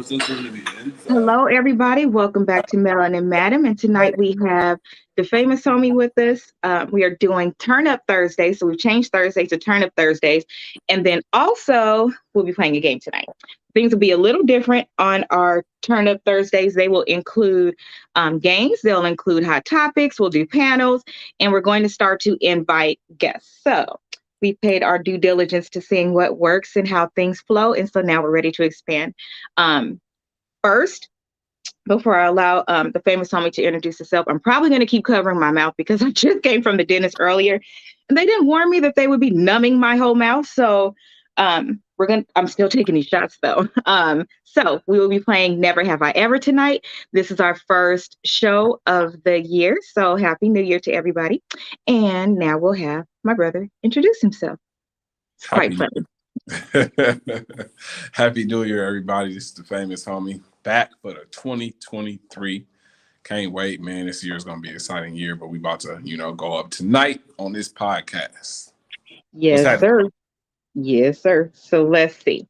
Hello, everybody. Welcome back to Melanin Madam. And tonight we have the famous homie with us. We are doing Turn Up Thursdays. So we've changed Thursdays to Turn Up Thursdays. And then also we'll be playing a game tonight. Things will be a little different on our Turn Up Thursdays. They will include games. They'll include hot topics. We'll do panels. And we're going to start to invite guests. So we paid our due diligence to seeing what works and how things flow. And so now we're ready to expand. First, before I allow the famous homie to introduce herself, I'm probably going to keep covering my mouth because I just came from the dentist earlier, and they didn't warn me that they would be numbing my whole mouth. So I'm still taking these shots though. So we will be playing Never Have I Ever tonight. This is our first show of the year. So Happy New Year to everybody. And now we'll have my brother introduce himself. It's quite funny. Happy New Year, everybody. This is the famous homie back for the 2023. Can't wait, man. This year is going to be an exciting year, but we about to, go up tonight on this podcast. Yes, sir. Yes, sir. So let's see.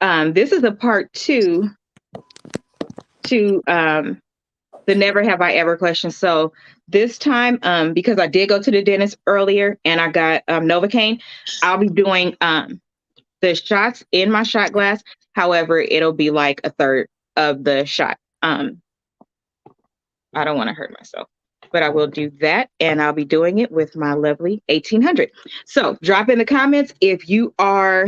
This is a part 2 to the Never Have I Ever question. So this time, because I did go to the dentist earlier and I got Novocaine, I'll be doing the shots in my shot glass. However, it'll be like a third of the shot. I don't want to hurt myself, but I will do that. And I'll be doing it with my lovely 1800. So drop in the comments if you are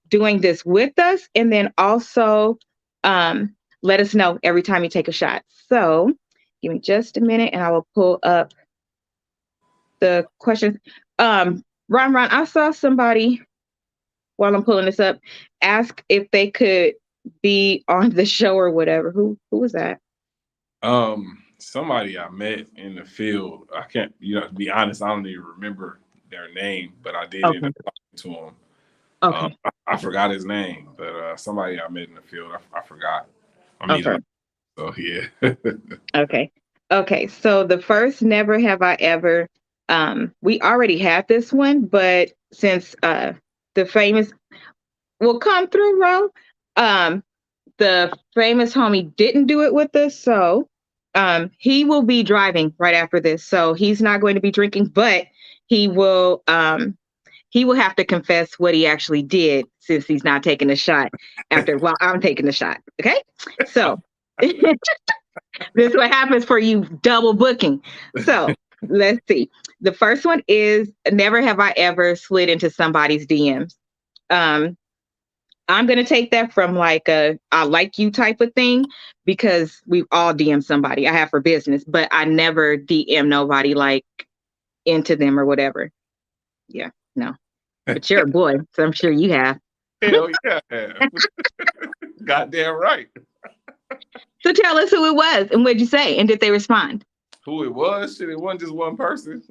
doing this with us. And then also let us know every time you take a shot. So give me just a minute and I will pull up the questions. Ron, I saw somebody while I'm pulling this up, ask if they could be on the show or whatever. Who was that? Somebody I met in the field. I can't, to be honest, I don't even remember their name, but I did end up talking to him. Okay. I forgot his name, but somebody I met in the field, I forgot. So yeah. Okay. So the first Never Have I Ever, we already had this one, but since the famous will come through, Ro. The famous homie didn't do it with us, so he will be driving right after this. So he's not going to be drinking, but he will have to confess what he actually did since he's not taking a shot while I'm taking the shot. Okay, so this is what happens for you double booking. So let's see. The first one is Never Have I Ever slid into somebody's DMs. I'm going to take that from like a I like you type of thing because we've all DM somebody. I have for business, but I never DM nobody like into them or whatever. Yeah, no. But you're a boy, so I'm sure you have. Hell yeah. Goddamn right. So tell us who it was and what'd you say? And did they respond? Who it was? Shit, it wasn't just one person.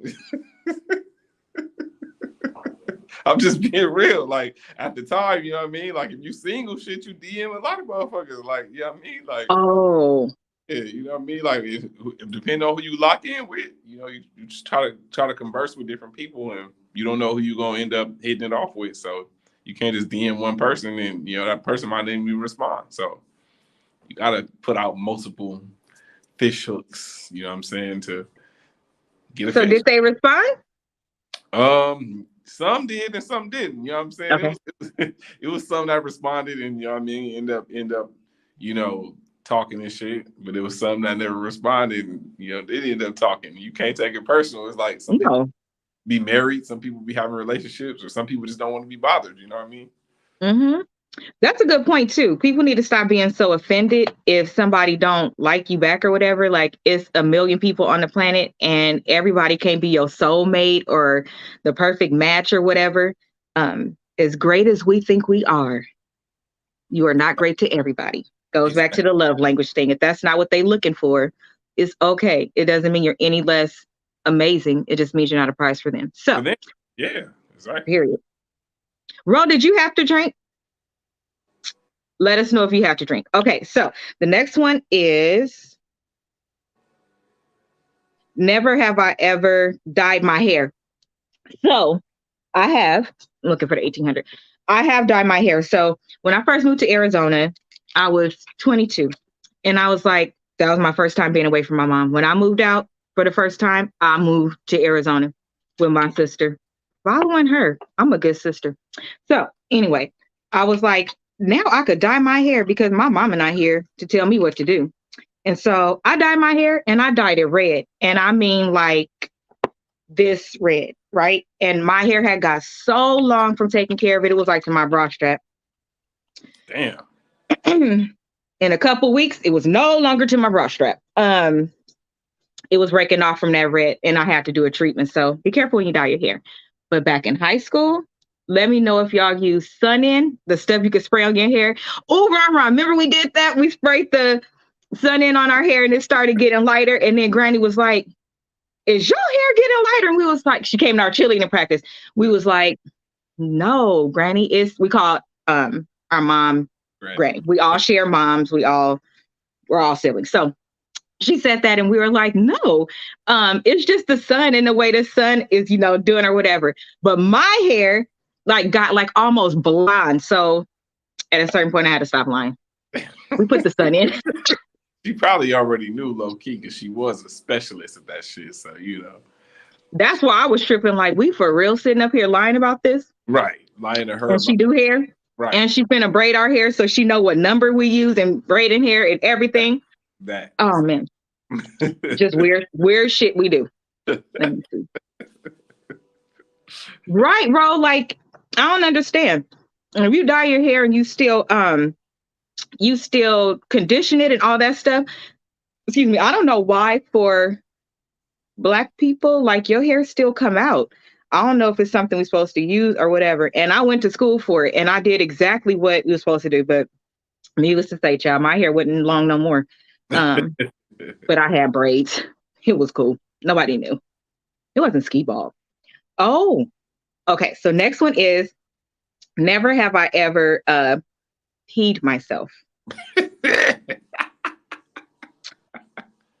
I'm just being real. Like at the time, you know what I mean? Like if you single shit, you DM a lot of motherfuckers. Like, you know what I mean? Like, oh. Yeah, you know what I mean? Like if depending on who you lock in with, you just try to converse with different people and you don't know who you're gonna end up hitting it off with. So you can't just DM one person and that person might not even respond. So you gotta put out multiple fish hooks, you know what I'm saying, to get a So fish. did they respond? Some did and some didn't. You know what I'm saying? Okay. It was some that responded and you know what I mean, end up, talking and shit. But it was some that never responded and they end up talking. You can't take it personal. It's like some people be married, some people be having relationships, or some people just don't want to be bothered, you know what I mean? Mm-hmm. That's a good point too. People need to stop being so offended if somebody don't like you back or whatever. Like it's a million people on the planet and everybody can't be your soulmate or the perfect match or whatever. As great as we think we are, you are not great to everybody. Goes back to the love language thing. If that's not what they're looking for, it's okay. It doesn't mean you're any less amazing. It just means you're not a prize for them. So yeah, exactly. Period. Ro, did you have to drink? Let us know if you have to drink. Okay, so the next one is Never Have I Ever Dyed My Hair. So I have, I'm looking for the 1800. I have dyed my hair. So when I first moved to Arizona, I was 22. And I was like, that was my first time being away from my mom. When I moved out for the first time, I moved to Arizona with my sister. Following her. I'm a good sister. So anyway, I was like, now I could dye my hair because my mama not here to tell me what to do. And so I dyed my hair and I dyed it red. And I mean like this red, right? And my hair had got so long from taking care of it. It was like to my bra strap. Damn. In a couple weeks, it was no longer to my bra strap. It was breaking off from that red, and I had to do a treatment. So be careful when you dye your hair. But back in high school, let me know if y'all use Sun-In, the stuff you could spray on your hair. Oh, Ron, remember we did that? We sprayed the Sun-In on our hair, and it started getting lighter. And then Granny was like, "Is your hair getting lighter?" And we was like, she came to our cheerleading practice. We was like, "No, Granny is." We called our mom Granny. We all share moms. We're all siblings. So she said that, and we were like, no, it's just the sun and the way the sun is, doing or whatever. But my hair like got like almost blonde. So at a certain point, I had to stop lying. We put the sun in. She probably already knew low key because she was a specialist at that shit. So That's why I was tripping. Like, we for real sitting up here lying about this, right? Lying to her. And she do hair, right? And she finna braid our hair so she know what number we use and braiding hair and everything. That. Oh man. Just weird shit we do. Right, bro. Like, I don't understand. If you dye your hair and you still condition it and all that stuff. Excuse me. I don't know why for Black people, like, your hair still come out. I don't know if it's something we're supposed to use or whatever. And I went to school for it and I did exactly what we were supposed to do. But needless to say, child, my hair wasn't long no more. But I had braids. It was cool. Nobody knew. It wasn't skee ball. Oh, okay. So next one is, never have I ever peed myself.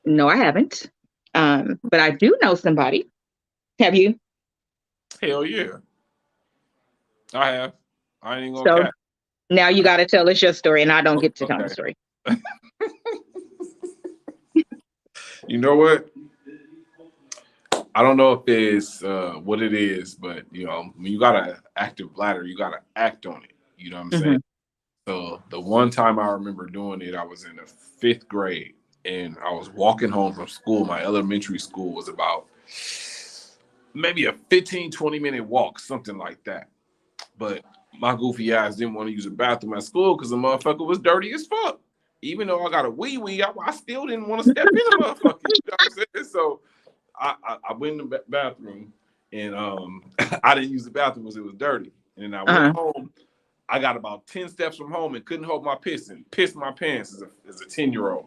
No, I haven't. But I do know somebody. Have you? Hell yeah. I have. I ain't gonna catch. Now you got to tell us your story, and I don't get to tell the story. You know what? I don't know if it's what it is, but when you got an active bladder, you got to act on it. You know what I'm saying? So the one time I remember doing it, I was in the 5th grade, and I was walking home from school. My elementary school was about maybe a 15-20 minute walk, something like that. But my goofy ass didn't want to use a bathroom at school because the motherfucker was dirty as fuck. Even though I got a wee, I still didn't want to step in the motherfucker. You know what I'm saying? So I went in the bathroom, and I didn't use the bathroom because it was dirty. And I went home. I got about 10 steps from home and couldn't hold my piss and pissed my pants as a 10-year-old.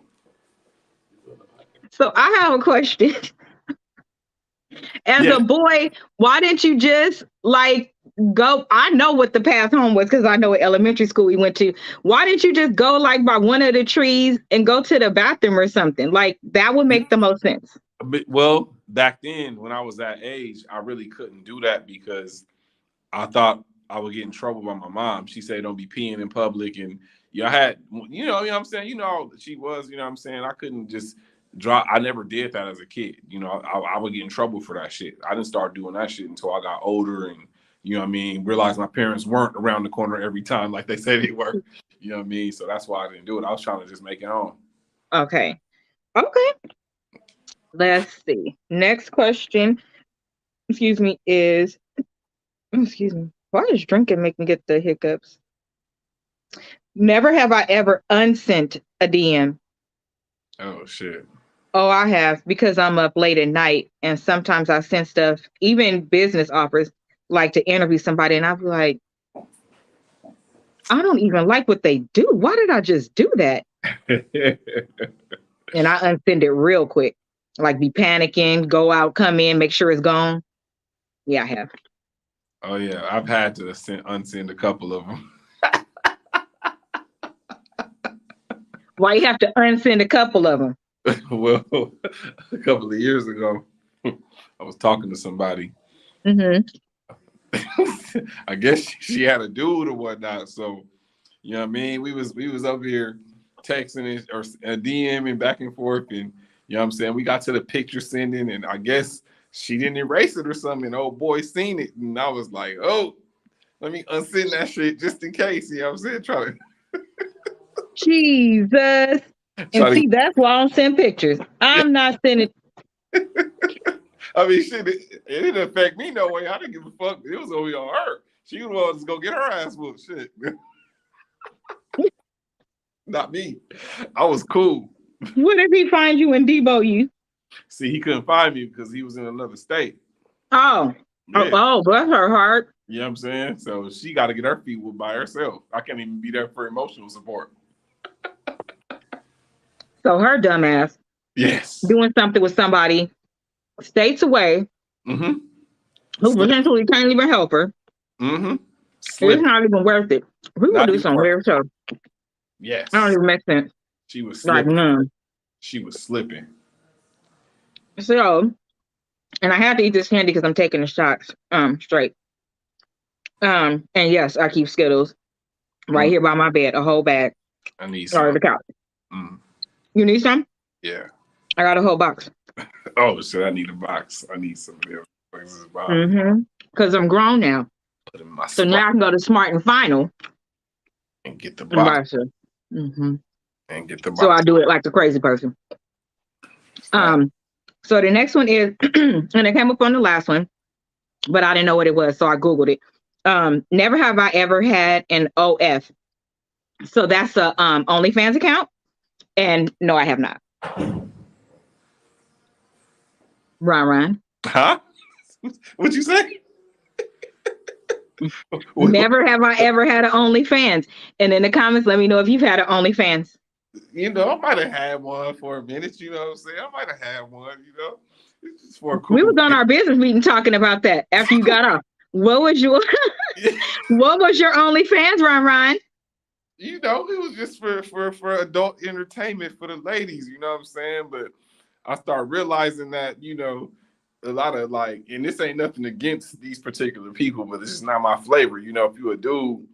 So I have a question. As a boy, why didn't you just go? I know what the path home was because I know what elementary school we went to. Why didn't you just go by one of the trees and go to the bathroom or something? Like, that would make the most sense. Well, back then when I was that age, I really couldn't do that because I thought I would get in trouble by my mom. She said, don't be peeing in public. And I had, you know what I'm saying? She was, what I'm saying? I couldn't just drop. I never did that as a kid. I would get in trouble for that shit. I didn't start doing that shit until I got older and, realized my parents weren't around the corner every time like they say they were. You know what I mean? So that's why I didn't do it. I was trying to just make it home. Okay. Let's see. Next question, is, why does drinking make me get the hiccups? Never have I ever unsent a DM. Oh, shit. Oh, I have, because I'm up late at night and sometimes I send stuff, even business offers, like to interview somebody, and I'll be like, I don't even like what they do. Why did I just do that? And I unsend it real quick. Like, be panicking, go out, come in, make sure it's gone. Yeah, I have. Oh, yeah. I've had to unsend a couple of them. Why you have to unsend a couple of them? Well, a couple of years ago, I was talking to somebody. Mm-hmm. I guess she had a dude or whatnot. So You know what I mean? We was over here texting or DMing back and forth, and you know what I'm saying? We got to the picture sending, and I guess she didn't erase it or something. And old boy seen it, and I was like, oh, let me unsend that shit just in case. You know what I'm saying? Jesus. And Try to see, that's why I don't send pictures. I'm not sending. I mean, shit, it didn't affect me no way. I didn't give a fuck. It was over on her. She was going to go get her ass whooped. Shit. Not me. I was cool. What if he find you and Debo you? See, he couldn't find me because he was in another state. Oh. Yeah. Oh, bless her heart. You know what I'm saying? So she got to get her feet whooped by herself. I can't even be there for emotional support. So her dumbass. Yes. Doing something with somebody states away Mm-hmm. who potentially can't even help her. Mm-hmm. It's not even worth it. We will do some weird stuff. Yes. I don't even make sense. She was slipping. Like, none. She was slipping. So, and I have to eat this candy because I'm taking the shots straight. And yes, I keep Skittles right here by my bed, a whole bag. I need some. Or the couch. You need some? Yeah. I got a whole box. Oh, shit, I need a box. I need some of them. Because I'm grown now. Put in my so now I can go to Smart and Final. And get the box. And get the box. So I do it like a crazy person. So the next one is, and it came up on the last one, but I didn't know what it was, so I Googled it. Never have I ever had an OF. So that's a OnlyFans account. And no, I have not. Ron. Huh? What'd you say? Never have I ever had an OnlyFans. And in the comments, let me know if you've had an OnlyFans. You know, I might have had one for a minute, you know what I'm saying? I might have had one, you know. It's for a cool we was on our business meeting talking about that after you got off. What was your OnlyFans, Ron? You know, it was just for adult entertainment for the ladies, you know what I'm saying? But I started realizing that, you know, a lot of like, and this ain't nothing against these particular people, but it's just not my flavor. You know, if you a dude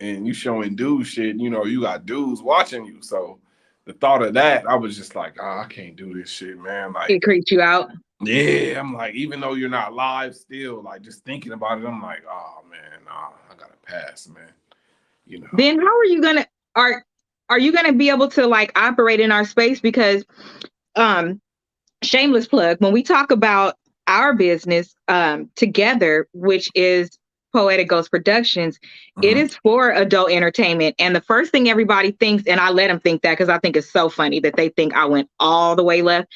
and you showing dude shit, you know, you got dudes watching you. So the thought of that, I was just like, oh, I can't do this shit, man. Like, it creeps you out. Yeah, I'm like, even though you're not live still, like just thinking about it, I'm like, oh man, nah, I gotta pass, man. You know. Then how are you gonna are you gonna be able to like operate in our space? Because shameless plug, when we talk about our business together, which is Poetic Ghost Productions, it is for adult entertainment. And the first thing everybody thinks, and I let them think that because I think it's so funny that they think I went all the way left,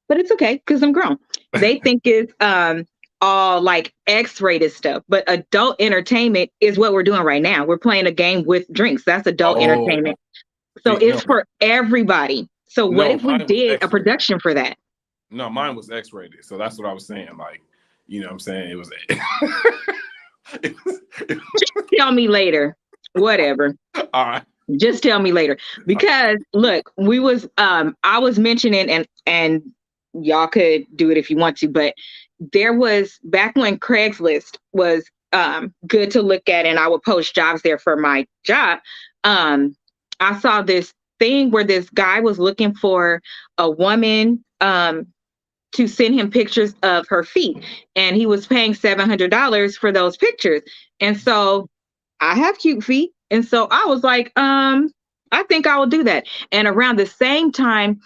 but it's okay because I'm grown. They think it's all like X-rated stuff, but adult entertainment is what we're doing right now. We're playing a game with drinks. That's adult entertainment. So it's for everybody. So what if we did a production for that? No, mine was X-rated. So that's what I was saying. Like, you know what I'm saying? It was. Tell me later. Whatever. All right. Just tell me later. Because look, we was I was mentioning and y'all could do it if you want to, but there was back when Craigslist was good to look at and I would post jobs there for my job. I saw this thing where this guy was looking for a woman to send him pictures of her feet, and he was paying $700 for those pictures. And so I have cute feet, and so I was like, I think I will do that. And around the same time,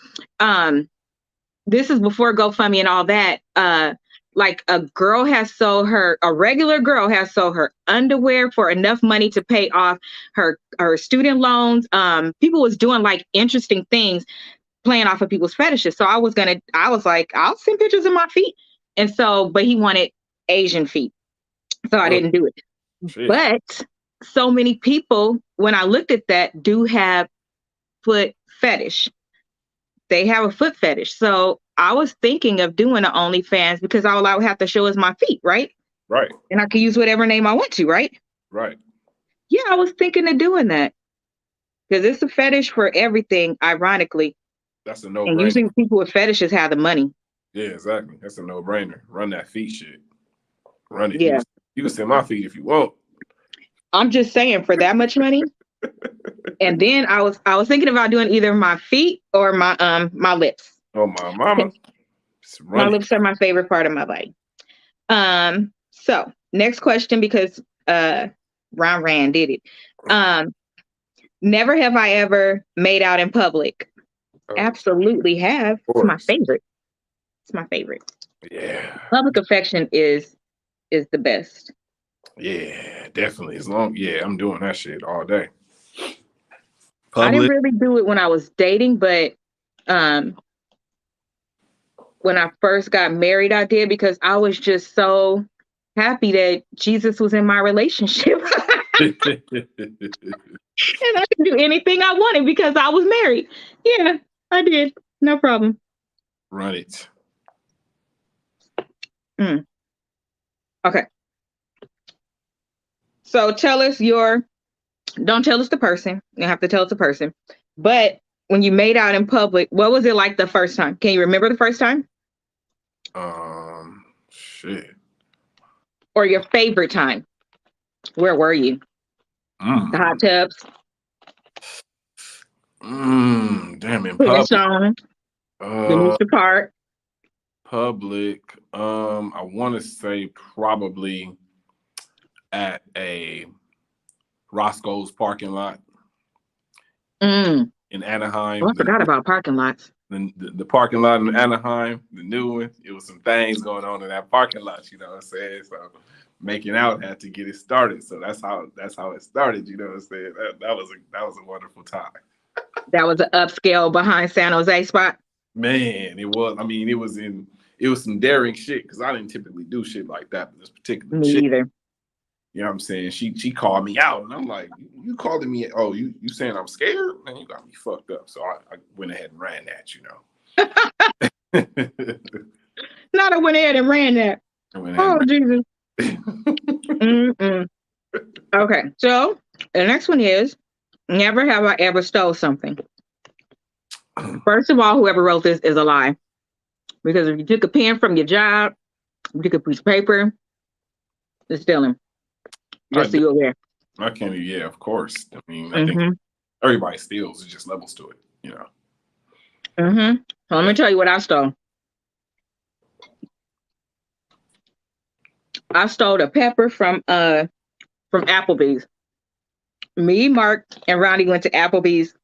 this is before GoFundMe and all that, like a regular girl has sold her underwear for enough money to pay off her student loans. People was doing like interesting things, playing off of people's fetishes. So I was like, I'll send pictures of my feet. And so, but he wanted Asian feet. So I didn't do it. Shit. But so many people, when I looked at that, do have foot fetish. They have a foot fetish. So I was thinking of doing an OnlyFans because all I would have to show is my feet, right? Right. And I could use whatever name I want to, right? Right. Yeah, I was thinking of doing that. Because it's a fetish for everything, ironically. That's a no-brainer. And usually people with fetishes have the money. Yeah, exactly. That's a no-brainer. Run that feet shit. Run it. Yeah. You can send my feet if you want. I'm just saying, for that much money, And then I was thinking about doing either my feet or my lips. Oh my mama, just My run it. lips are my favorite part of my body. So next question, because Ron Rand did it. Never have I ever made out in public. Of Absolutely have. It's my course. favorite. It's my favorite. Yeah. Public affection is the best. Yeah, definitely. Yeah, I'm doing that shit all day. I didn't Public. really do it when I was dating, but um when I first got married, I did, because I was just so happy that Jesus was in my relationship. And I could do anything I wanted because I was married. Yeah, I did. No problem. Run it. Mm. Okay. So don't tell us the person. You have to tell us the person. But when you made out in public, what was it like the first time? Can you remember the first time? Shit. Or your favorite time? Where were you? The hot Mm. tubs, Damn, in putting public. on, Uh, Denise Park. public. I want to say probably at a Roscoe's parking lot Mm. in Oh, Anaheim. I forgot about parking lots. The parking lot in Anaheim, the new one. It was some things going on in that parking lot. You know what I'm saying? So making out had to get it started. So that's how it started. You know what I'm saying? That was a wonderful time. That was an upscale behind San Jose spot. Man, it was. I mean, it was some daring shit because I didn't typically do shit like that. But this particular Me chick, either. you know what I'm saying? She called me out, and I'm like, you calling me? Oh, you saying I'm scared? Man, you got me fucked up. So I went ahead and ran that. You know. Not I went ahead and ran that. I went ahead Oh, and Jesus. Mm-mm. Okay, so the next one is, never have I ever stole something. ran. First of all, whoever wrote this is a lie. Because if you took a pen from your job, you took a piece of paper, it's stealing. I Just so you're aware. I can't. Yeah, of course. I mean, I think Mm-hmm. everybody steals. It just levels to it. You know. Mm-hmm. So let me tell you what I stole. I stole a pepper from Applebee's. Me, Mark, and Ronnie went to Applebee's,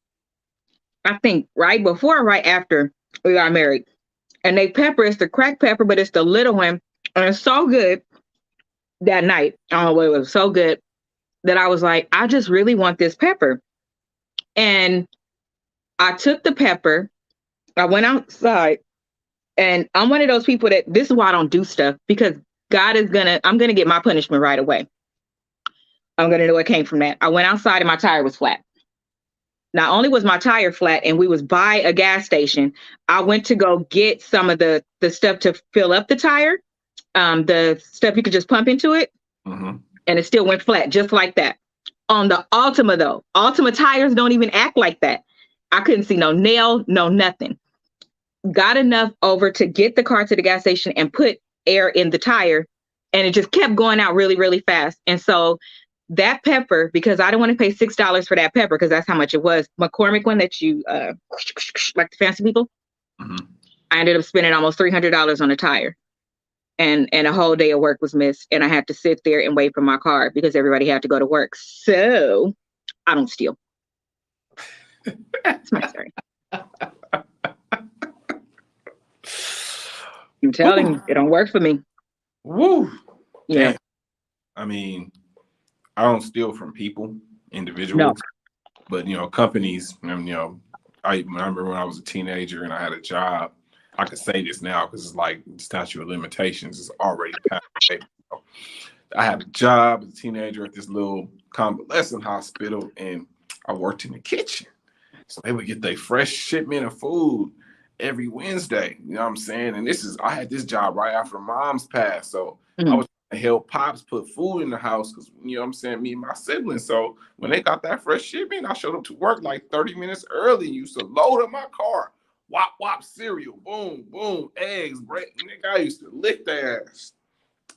I think right before or right after we got married. And they pepper is the cracked pepper, but it's the little one. And it's so good that night. Oh, it was so good that I was like, I just really want this pepper. And I took the pepper, I went outside, and I'm one of those people that this is why I don't do stuff, because I'm gonna get my punishment right away. I'm gonna know what came from that. I went outside and my tire was flat. Not only was my tire flat and we was by a gas station, I went to go get some of the stuff to fill up the tire, the stuff you could just pump into it, Mm-hmm. and it still went flat just like that. On the Altima though, Altima tires don't even act like that. I couldn't see no nail, no nothing. Got enough over to get the car to the gas station and put air in the tire, and it just kept going out really, really fast. And so that pepper, because I didn't want to pay $6 for that pepper because that's how much it was. McCormick one that you like the fancy people. Mm-hmm. I ended up spending almost $300 on a tire, and a whole day of work was missed, and I had to sit there and wait for my car because everybody had to go to work. So I don't steal. That's my story. I'm telling you, it don't work for me. Woo. Yeah. Damn. I mean, I don't steal from people, No. individuals, but companies. I remember when I was a teenager and I had a job. I could say this now because it's like the statute of limitations is already passed. So I had a job as a teenager at this little convalescent hospital, and I worked in the kitchen. So they would get their fresh shipment of food every Wednesday. You know what I'm saying? And I had this job right after mom's passed. So I was trying to help pops put food in the house because, you know what I'm saying, me and my siblings. So when they got that fresh shipment, I showed up to work like 30 minutes early and used to load up my car. Wop, wop, cereal, boom, boom, eggs, bread. Nigga, I used to lick their ass.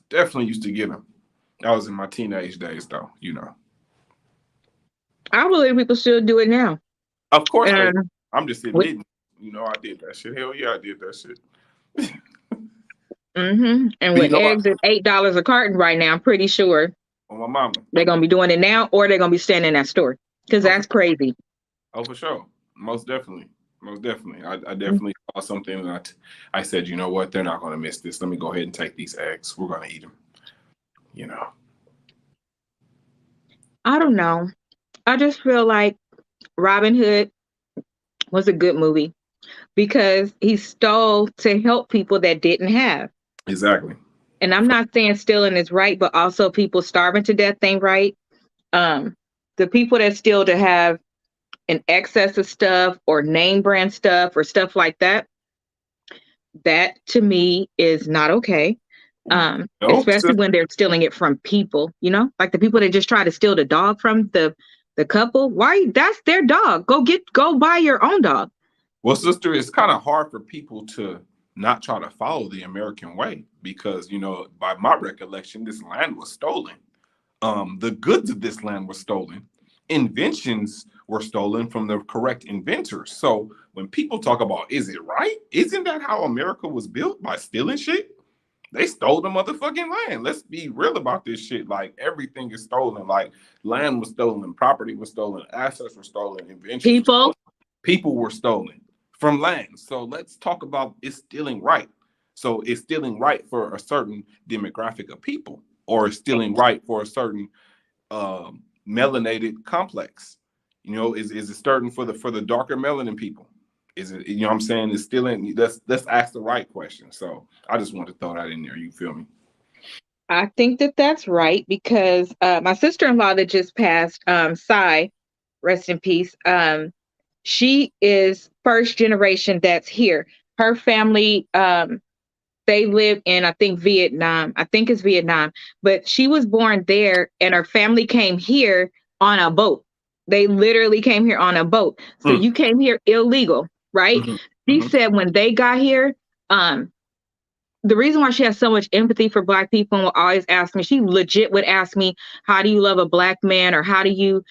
Definitely used to get them. That was in my teenage days, though, I believe people still do it now. Of course they. And I'm just with, admitting. I did that shit. Hell yeah, I did that shit. and But you with know what? eggs at $8 a carton right now, I'm pretty sure On my mama. they're gonna be doing it now, or they're gonna be standing in that store because Oh, for that's crazy. Oh, for sure. Most definitely. Most definitely. I definitely saw something and I said, you know what? They're not going to miss this. Let me go ahead and take these eggs. We're going to eat them. You know. I don't know. I just feel like Robin Hood was a good movie because he stole to help people that didn't have. Exactly. And I'm not saying stealing is right, but also people starving to death ain't right. Um, the people that steal to have an excess of stuff or name brand stuff or stuff like that, that to me is not okay. Nope. Especially when they're stealing it from people, like the people that just try to steal the dog from the couple. Why? That's their dog. Go buy your own dog. Well, sister, it's kind of hard for people to not try to follow the American way because, by my recollection, this land was stolen. The goods of this land were stolen. Inventions were stolen from the correct inventors. So when people talk about, is it right? Isn't that how America was built? By stealing shit? They stole the motherfucking land. Let's be real about this shit. Like everything is stolen. Like land was stolen, property was stolen, assets were stolen, inventions were People, stolen, people were stolen from land. So let's talk about it's stealing right. So it's stealing right for a certain demographic of people, or it's stealing right for a certain melanated complex. Is it certain for the darker melanin people? Is it, what I'm saying, is still in, let's ask the right question. So I just want to throw that in there. You feel me? I think that that's right because my sister-in-law that just passed, Cy, rest in peace. She is first generation that's here. Her family, they live in, I think, Vietnam. I think it's Vietnam, but she was born there and her family came here on a boat. They literally came here on a boat. So Mm. you came here illegal, right? Hmm. She Hmm. said when they got here, um, the reason why she has so much empathy for black people and will always ask me, she legit would ask me, how do you love a black man, or how do you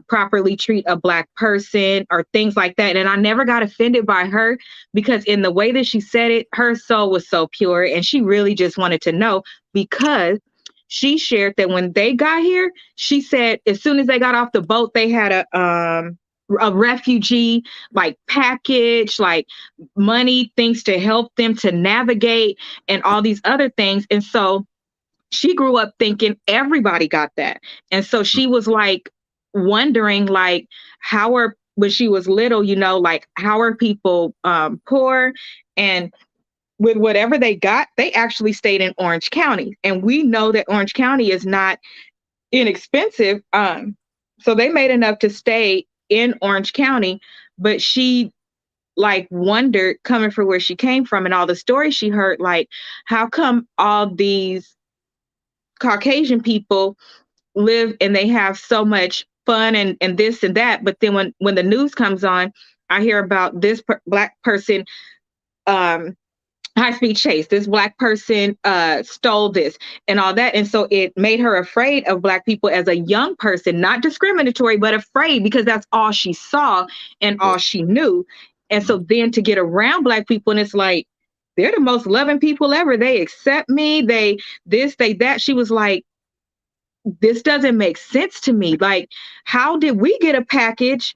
properly treat a black person, or things like that. And I never got offended by her because in the way that she said it, her soul was so pure and she really just wanted to know. Because she shared that when they got here, she said as soon as they got off the boat, they had a refugee like package, like money, things to help them to navigate and all these other things. And so she grew up thinking everybody got that. And so she was like wondering like how are when she was little, like how are people poor, and with whatever they got, they actually stayed in Orange County. And we know that Orange County is not inexpensive. So they made enough to stay in Orange County, but she like wondered coming from where she came from and all the stories she heard, like how come all these Caucasian people live and they have so much fun and this and that, but then when the news comes on, I hear about this black person, um high speed chase, this black person stole this and all that. And so it made her afraid of black people as a young person, not discriminatory but afraid because that's all she saw and all she knew. And so then to get around black people, and it's like they're the most loving people ever, they accept me, they this, they that. She was like, this doesn't make sense to me. Like, how did we get a package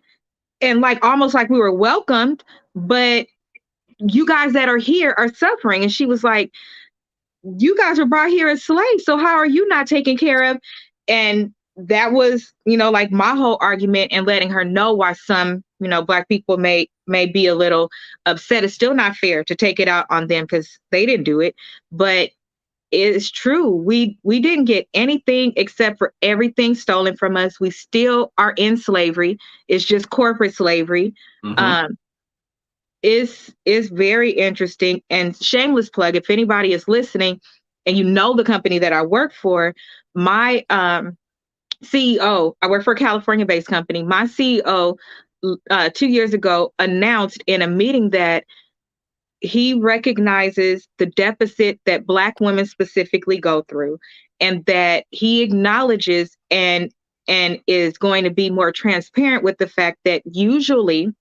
and like almost like we were welcomed, but you guys that are here are suffering? And she was like, you guys were brought here as slaves, so how are you not taken care of? And that was, like my whole argument, and letting her know why some, black people may be a little upset. It's still not fair to take it out on them because they didn't do it, but it's true. We didn't get anything except for everything stolen from us. We still are in slavery. It's just corporate slavery. Hmm. Um, is very interesting. And shameless plug, if anybody is listening and you know the company that I work for, my CEO, I work for a California based company. My CEO 2 years ago announced in a meeting that he recognizes the deficit that black women specifically go through, and that he acknowledges and and is going to be more transparent with the fact that usually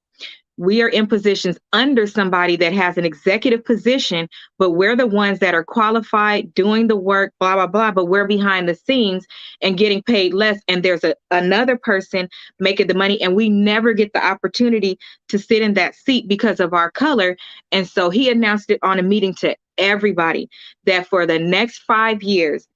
we are in positions under somebody that has an executive position, but we're the ones that are qualified, doing the work, blah, blah, blah, but we're behind the scenes and getting paid less. And there's another person making the money, and we never get the opportunity to sit in that seat because of our color. And so he announced it on a meeting to everybody that for the next 5 years,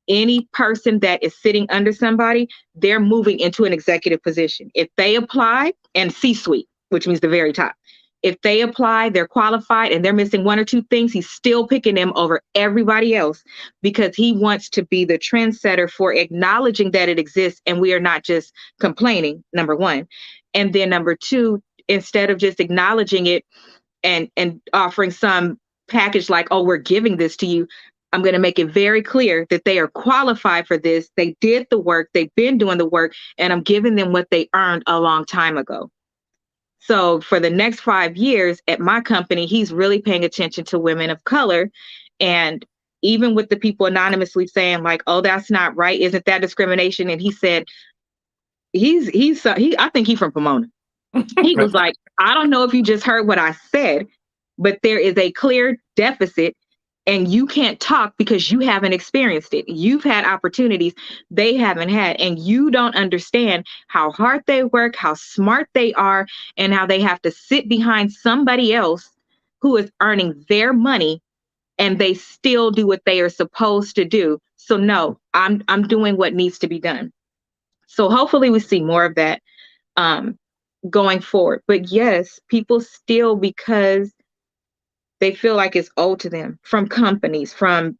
any person that is sitting under somebody, they're moving into an executive position. If they apply, and C-suite, which means the very top. If they apply, they're qualified, and they're missing one or two things, he's still picking them over everybody else because he wants to be the trendsetter for acknowledging that it exists and we are not just complaining, number one. And then number two, instead of just acknowledging it and offering some package like, oh, we're giving this to you, I'm going to make it very clear that they are qualified for this. They did the work. They've been doing the work, and I'm giving them what they earned a long time ago. So for the next 5 years at my company, he's really paying attention to women of color. And even with the people anonymously saying like, oh, that's not right. Isn't that discrimination? And he said, I think he's from Pomona. He was like, I don't know if you just heard what I said, but there is a clear deficit and you can't talk because you haven't experienced it. You've had opportunities they haven't had, and you don't understand how hard they work, how smart they are, and how they have to sit behind somebody else who is earning their money and they still do what they are supposed to do. So no, I'm doing what needs to be done. So hopefully we see more of that going forward. But yes, people still, because they feel like it's owed to them from companies, from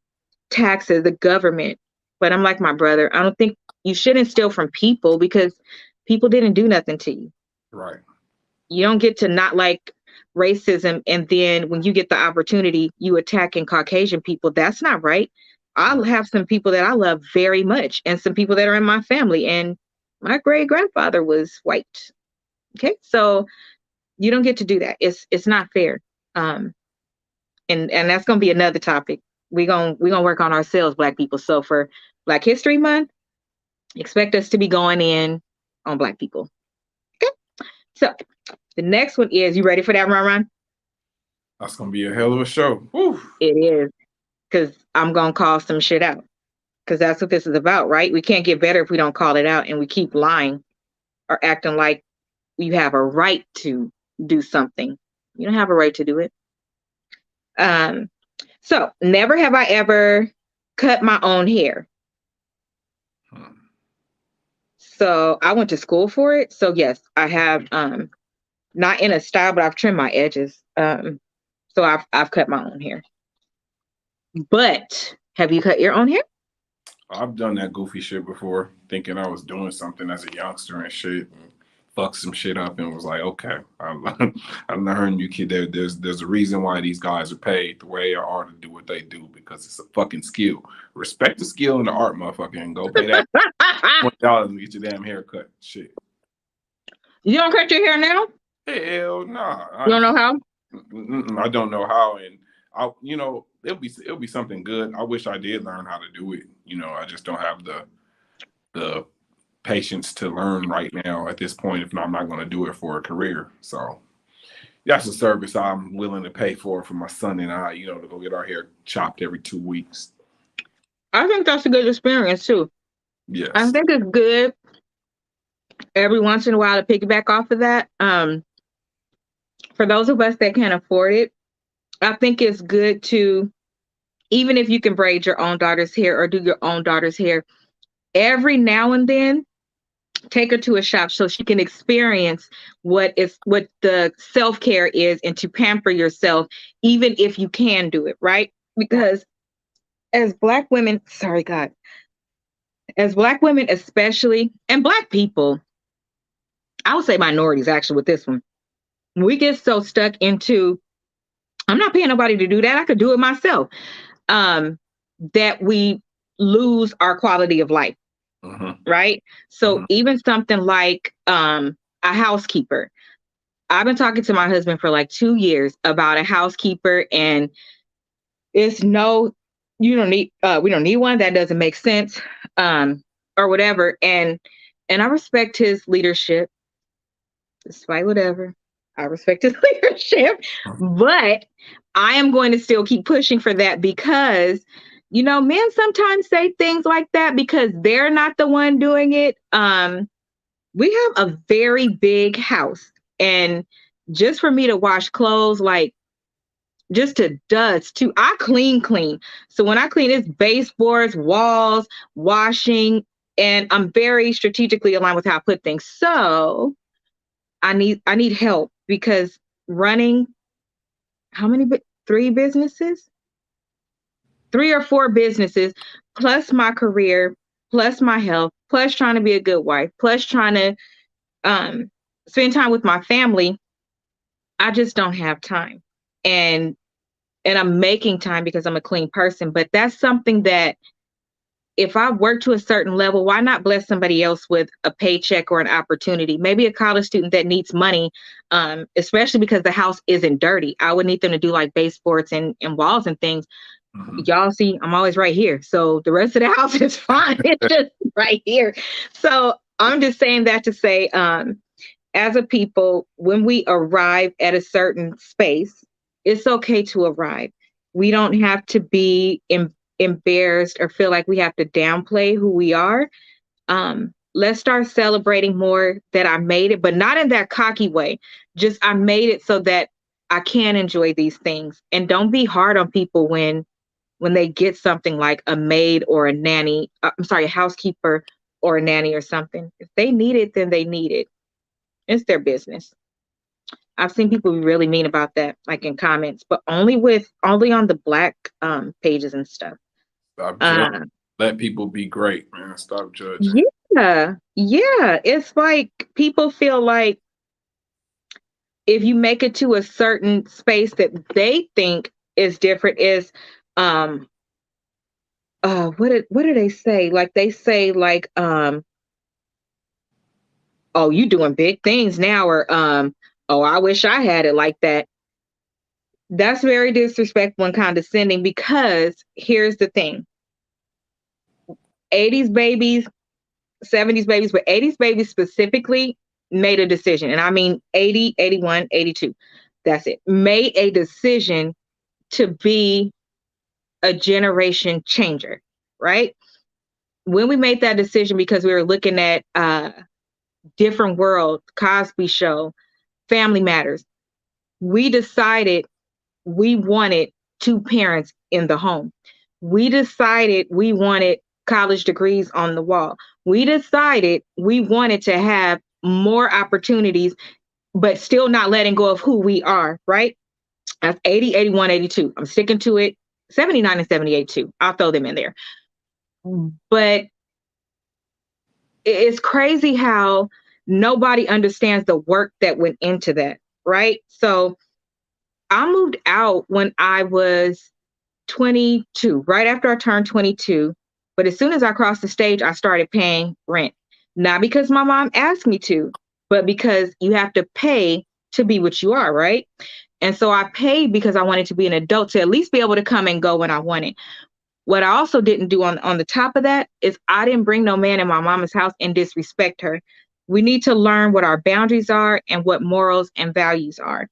taxes, the government. But I'm like my brother, I don't think you shouldn't steal from people because people didn't do nothing to you. Right. You don't get to not like racism, and then when you get the opportunity, you attacking Caucasian people. That's not right. I'll have some people that I love very much and some people that are in my family. And my great grandfather was white. Okay. So you don't get to do that. It's not fair. And that's gonna be another topic. We're gonna work on ourselves, Black people. So for Black History Month, expect us to be going in on Black people. Okay. So the next one is, you ready for that, Ron? That's gonna be a hell of a show. Whew. It is, because I'm gonna call some shit out. Because that's what this is about, right? We can't get better if we don't call it out and we keep lying or acting like you have a right to do something. You don't have a right to do it. So never have I ever cut my own hair. So I went to school for it. So yes, I have not in a style, but I've trimmed my edges. So I've cut my own hair. But have you cut your own hair? I've done that goofy shit before, thinking I was doing something as a youngster and shit. And fucked some shit up and was like, okay, I'm learning you kid. There's a reason why these guys are paid the way they are to do what they do, because it's a fucking skill. Respect the skill and the art, motherfucker, and go pay that $20 and get your damn haircut. Shit. You don't cut your hair now? Hell nah. You don't know how? I don't know how, and it'll be something good. I wish I did learn how to do it. I just don't have the patience to learn right now at this point. If not, I'm not going to do it for a career. So that's a service I'm willing to pay for my son and I, to go get our hair chopped every 2 weeks. I think that's a good experience too. Yes. I think it's good every once in a while to piggyback off of that. For those of us that can't afford it, I think it's good to, even if you can braid your own daughter's hair or do your own daughter's hair, every now and then take her to a shop so she can experience what the self-care is, and to pamper yourself, even if you can do it, right? Because as Black women, as Black women especially, and Black people, I would say minorities actually with this one, we get so stuck into, I'm not paying nobody to do that, I could do it myself, that we lose our quality of life. Right? So even something like a housekeeper. I've been talking to my husband for like 2 years about a housekeeper, and we don't need one. That doesn't make sense, or whatever. And And I respect his leadership, despite whatever. I respect his leadership, but I am going to still keep pushing for that because, men sometimes say things like that because they're not the one doing it. We have a very big house, and just for me to wash clothes, like just to dust too, I clean. So when I clean, it's baseboards, walls, washing, and I'm very strategically aligned with how I put things. So I need help because running how many three businesses? Three or four businesses plus my career, plus my health, plus trying to be a good wife, plus trying to um spend time with my family. I just don't have time. And I'm making time because I'm a clean person, but that's something that if I work to a certain level, why not bless somebody else with a paycheck or an opportunity? Maybe a college student that needs money, especially because the house isn't dirty. I would need them to do like baseboards and walls and things. Mhm. Y'all see, I'm always right here. So the rest of the house is fine. It's just right here. So I'm just saying that to say, as a people, when we arrive at a certain space, it's okay to arrive. We don't have to be embarrassed or feel like we have to downplay who we are. Let's start celebrating more that I made it, but not in that cocky way. Just I made it so that I can enjoy these things. And don't be hard on people when they get something like a maid or a nanny. I'm sorry, a housekeeper or a nanny or something. If they need it, then they need it. It's their business. I've seen people be really mean about that, like in comments, but only on the black pages and stuff. Stop judging. Uh, Let people be great, man. Stop judging. yeah. It's like people feel like if you make it to a certain space that they think is different, is um what do they say? Like they say like oh, you doing big things now, or oh, I wish I had it like that. That's very disrespectful and condescending because here's the thing. 80s babies, 70s babies, but 80s babies specifically made a decision. And I mean 80, 81, 82. That's it. Made a decision to be a generation changer, right? When we made that decision because we were looking at Different World, Cosby Show, Family Matters, we decided we wanted two parents in the home. We decided we wanted college degrees on the wall. We decided we wanted to have more opportunities, but still not letting go of who we are, right? That's 80, 81, 82. I'm sticking to it. 79 and 78 too. I'll throw them in there. But it's crazy how nobody understands the work that went into that, right? So I moved out when I was 22, right after I turned 22. But as soon as I crossed the stage, I started paying rent. Not because my mom asked me to, but because you have to pay to be what you are, right? And so I paid because I wanted to be an adult to at least be able to come and go when I wanted. What I also didn't do on the top of that is I didn't bring no man in my mama's house and disrespect her. We need to learn what our boundaries are and what morals and values are.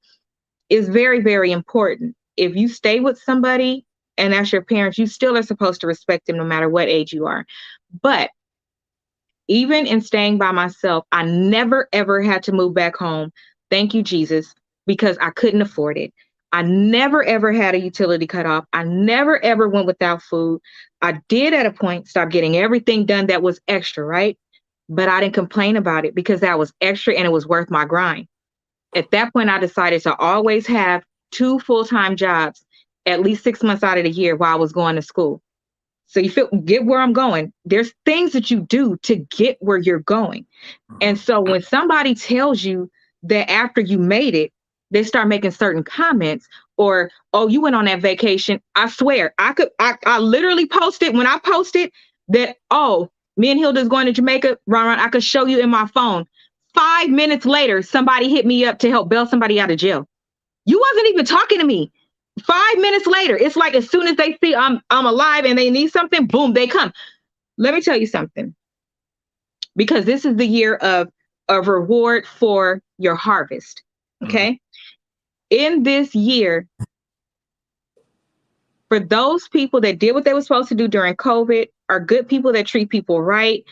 It's very, very important. If you stay with somebody and that's your parents, you still are supposed to respect them no matter what age you are. But even in staying by myself, I never ever had to move back home. Thank you, Jesus, because I couldn't afford it. I never ever had a utility cut off. I never ever went without food. I did at a point stop getting everything done that was extra, right? But I didn't complain about it because that was extra and it was worth my grind. At that point, I decided to always have two full-time jobs at least 6 months out of the year while I was going to school. So get where I'm going. There's things that you do to get where you're going. And Mhm. so when somebody tells you that after you made it, they start making certain comments or, oh, you went on that vacation. I swear, I literally posted when I posted that, oh, me and Hilda's going to Jamaica, Ron, I could show you in my phone. 5 minutes later, somebody hit me up to help bail somebody out of jail. You wasn't even talking to me. 5 minutes later, it's like as soon as they see I'm alive and they need something, boom, they come. Let me tell you something. because this is the year of reward for your harvest. Okay. In this year, for those people that did what they were supposed to do during COVID, are good people that treat people right,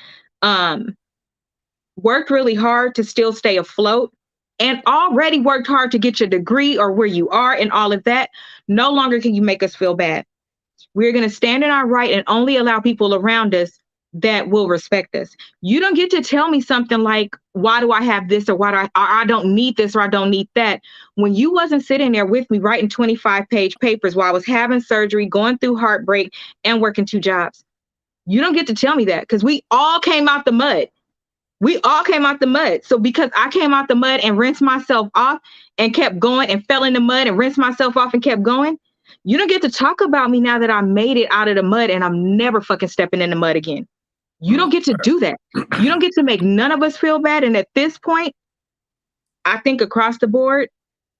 worked really hard to still stay afloat, and already worked hard to get your degree or where you are and all of that, no longer can you make us feel bad. We're going to stand in our right and only allow people around us that will respect us. You don't get to tell me something like, why do I have this, or why do I don't need this, or I don't need that, when you wasn't sitting there with me writing 25-page papers while I was having surgery, going through heartbreak, and working 2 jobs. You don't get to tell me that, because we all came out the mud. We all came out the mud. So because I came out the mud and rinsed myself off and kept going, and fell in the mud and rinsed myself off and kept going, you don't get to talk about me now that I made it out of the mud and I'm never fucking stepping in the mud again. You don't get to do that. You don't get to make none of us feel bad. And at this point, I think across the board,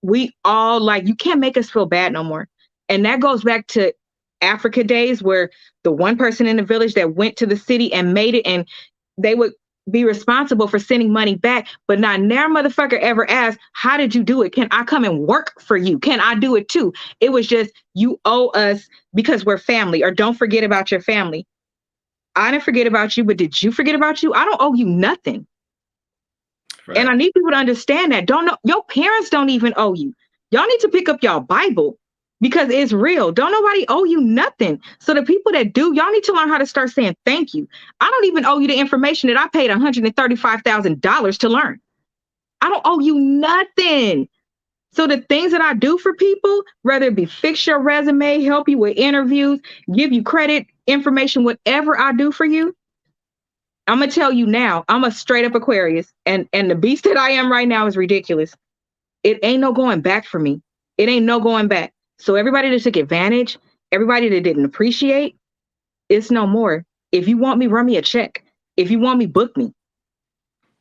we all, like, you can't make us feel bad no more. And that goes back to Africa days, where the one person in the village that went to the city and made it, and they would be responsible for sending money back, but not never motherfucker ever asked, how did you do it? Can I come and work for you? Can I do it too? It was just, you owe us because we're family, or don't forget about your family. I didn't forget about you, but did you forget about you? I don't owe you nothing. Right. And I need people to understand that. Don't know, your parents don't even owe you. Y'all need to pick up y'all Bible, because it's real. Don't nobody owe you nothing. So the people that do, y'all need to learn how to start saying thank you. I don't even owe you the information that I paid $135,000 to learn. I don't owe you nothing. So the things that I do for people, whether it be fix your resume, help you with interviews, give you credit, information, whatever I do for you, I'm going to tell you now, I'm a straight up Aquarius, and the beast that I am right now is ridiculous. It ain't no going back for me. It ain't no going back. So everybody that took advantage, everybody that didn't appreciate, it's no more. If you want me, run me a check. If you want me, book me.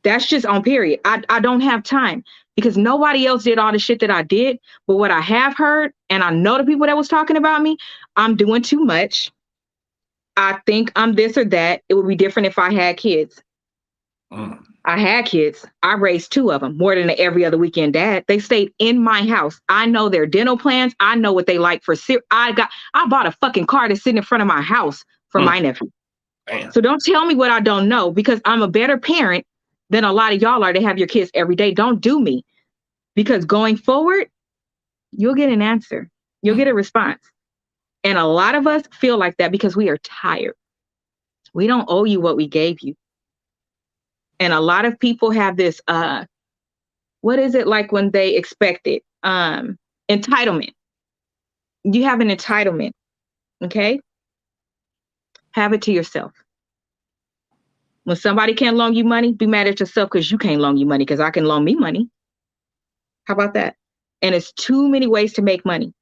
That's just on period. I don't have time, because nobody else did all the shit that I did. But what I have heard, and I know the people that was talking about me, I'm doing too much. I think I'm this or that. It would be different if I had kids. I had kids. I raised 2 of them, more than every other weekend dad. They stayed in my house. I know their dental plans. I know what they like for I bought a fucking car that's sitting in front of my house for my nephew. Damn. So don't tell me what I don't know, because I'm a better parent than a lot of y'all are to have your kids every day. Don't do me, because going forward, you'll get an answer. You'll get a response. And a lot of us feel like that because we are tired. We don't owe you what we gave you. And a lot of people have this, what is it like when they expect it? Entitlement. You have an entitlement, okay? Have it to yourself. When somebody can't loan you money, be mad at yourself because you can't loan you money, because I can loan me money. How about that? And it's too many ways to make money.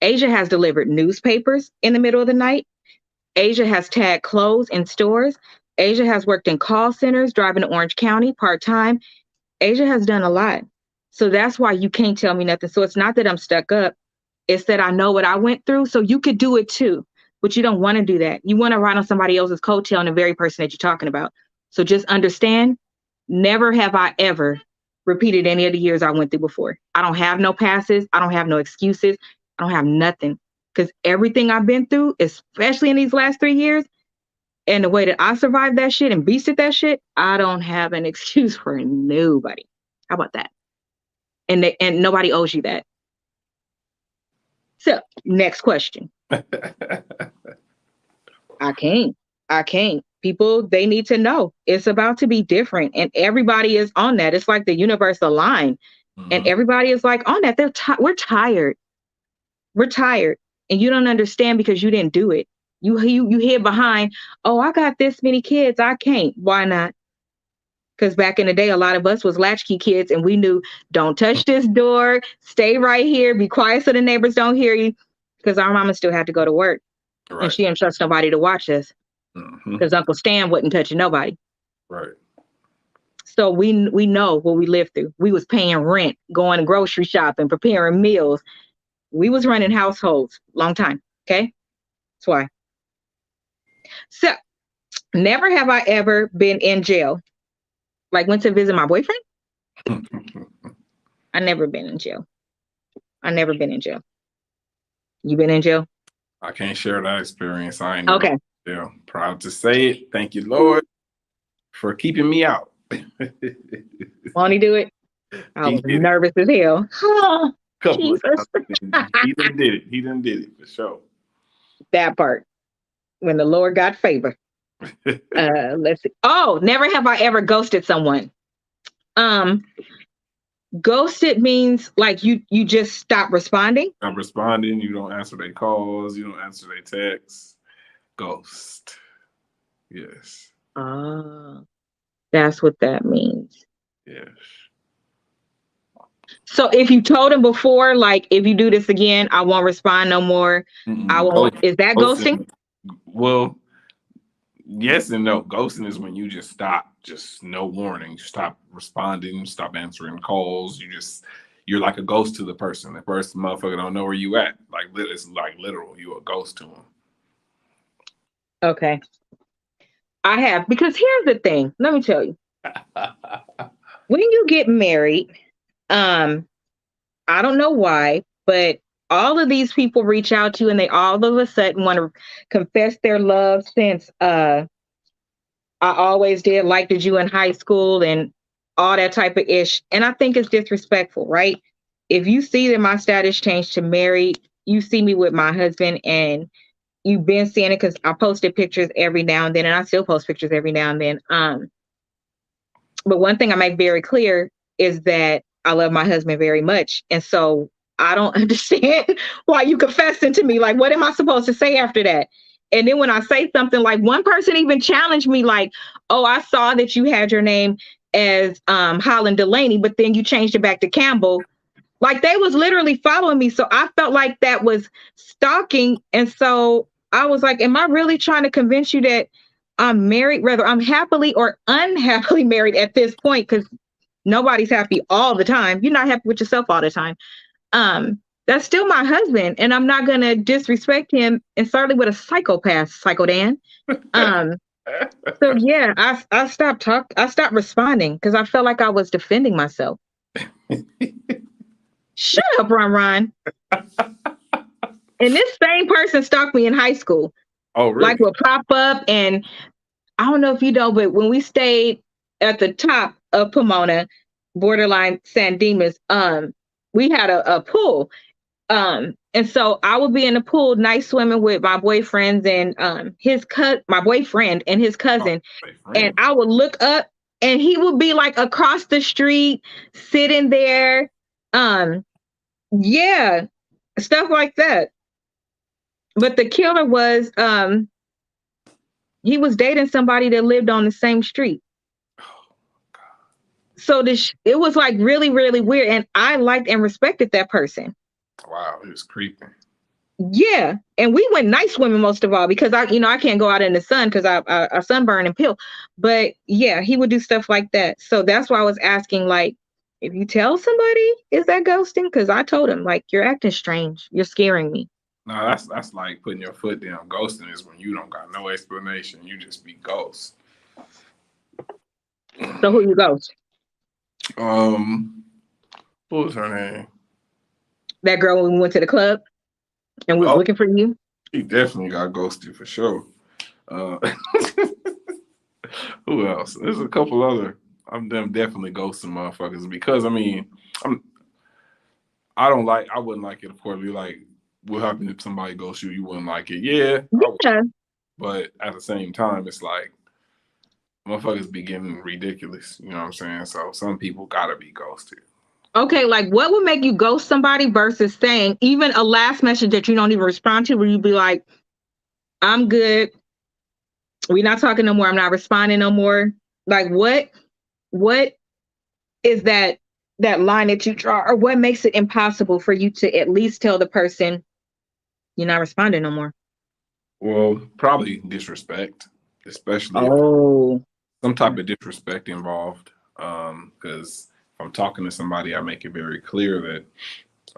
Asia has delivered newspapers in the middle of the night. Asia has tagged clothes in stores. Asia has worked in call centers, driving to Orange County part-time. Asia has done a lot. So that's why you can't tell me nothing. So it's not that I'm stuck up. It's that I know what I went through, so you could do it too. But you don't want to do that. You want to ride on somebody else's coattail and the very person that you're talking about. So just understand, never have I ever repeated any of the years I went through before. I don't have no passes. I don't have no excuses. I don't have nothing. Because everything I've been through, especially in these last 3 years, and the way that I survived that shit and beasted that shit, I don't have an excuse for nobody. How about that? And nobody owes you that. So, next question. I can't. People, they need to know it's about to be different, and everybody is on that. It's like the universe aligned, and everybody is like on that. We're tired. We're tired, and you don't understand because you didn't do it. You hid behind, oh, I got this many kids, I can't. Why not? Because back in the day, a lot of us was latchkey kids, and we knew, don't touch this door, stay right here, be quiet so the neighbors don't hear you, because our mama still had to go to work. Right. And she didn't trust nobody to watch us, because Uncle Stan wasn't touching nobody. Right. So we know what we lived through. We was paying rent, going to grocery shopping, preparing meals. We was running households long time, okay? That's why. So Never have I ever been in jail. Like went to visit my boyfriend. I never been in jail. I never been in jail. You been in jail? I can't share that experience. I ain't never Okay. been there. Proud to say it. Thank you, Lord, for keeping me out. Won't he do it? I He was did it. nervous as hell. Oh, Couple of Jesus. times. He done did it. He done did it for sure. That part. When the Lord got favor. Let's see. Oh, never have I ever ghosted someone. Um, Ghosted means like you just stop responding. Stop responding. You don't answer their calls. You don't answer their texts. Ghost. Yes. Ah, that's what that means. Yes. So if you told him before, like if you do this again, I won't respond no more. I won't. Is that ghosting? Ghosting. Well, yes and no. Ghosting is when you just stop, just no warning. You stop responding, stop answering calls. You're like a ghost to the person. The person, motherfucker, don't know where you at. Like it's like literal. You a ghost to them. Okay. I have, because here's the thing. Let me tell you. When you get married, um, I don't know why, but all of these people reach out to you and they all of a sudden want to confess their love since I always did, liked you in high school and all that type of ish. And I think it's disrespectful, right? If you see that my status changed to married, you see me with my husband and you've been seeing it because I posted pictures every now and then, and I still post pictures every now and then. But one thing I make very clear is that I love my husband very much. And so I don't understand why you confessing to me. Like, what am I supposed to say after that? And then when I say something, like one person even challenged me, like, oh, I saw that you had your name as Holland Delaney, but then you changed it back to Campbell. Like they was literally following me. So I felt like that was stalking. And so I was like, am I really trying to convince you that I'm married? Whether I'm happily or unhappily married at this point, because nobody's happy all the time. You're not happy with yourself all the time. That's still my husband, and I'm not gonna disrespect him, and certainly with a psychopath, Psycho Dan. Um, so yeah, I stopped responding because I felt like I was defending myself. Shut up, Ron. And this same person stalked me in high school. Oh, really? Like would pop up, and I don't know if you know, but when we stayed at the top of Pomona, borderline San Dimas, we had a pool. And so I would be in the pool, night swimming with my boyfriends and my boyfriend and his cousin. And I would look up and he would be like across the street, sitting there. Yeah, stuff like that. But the killer was he was dating somebody that lived on the same street. So it was like really, really weird. And I liked and respected that person. Wow, it was creepy. Yeah. And we went night swimming most of all because I can't go out in the sun because I sunburn and peel. But yeah, he would do stuff like that. So that's why I was asking, like, if you tell somebody, is that ghosting? Because I told him, like, you're acting strange. You're scaring me. No, that's like putting your foot down. Ghosting is when you don't got no explanation. You just be ghost. So who you ghost? What was her name? That girl when we went to the club and we was looking for you? He definitely got ghosted for sure. Who else? There's a couple other. I'm definitely ghosting motherfuckers because I wouldn't like it. Of course, be like, what happens if somebody ghosts you? You wouldn't like it. Yeah. But at the same time, it's like motherfuckers be getting ridiculous. You know what I'm saying? So some people gotta be ghosted. Okay, like what would make you ghost somebody versus saying even a last message that you don't even respond to, where you'd be like, I'm good. We're not talking no more. I'm not responding no more. Like what is that line that you draw, or what makes it impossible for you to at least tell the person you're not responding no more? Well, probably disrespect, especially if some type of disrespect involved. Because if I'm talking to somebody, I make it very clear that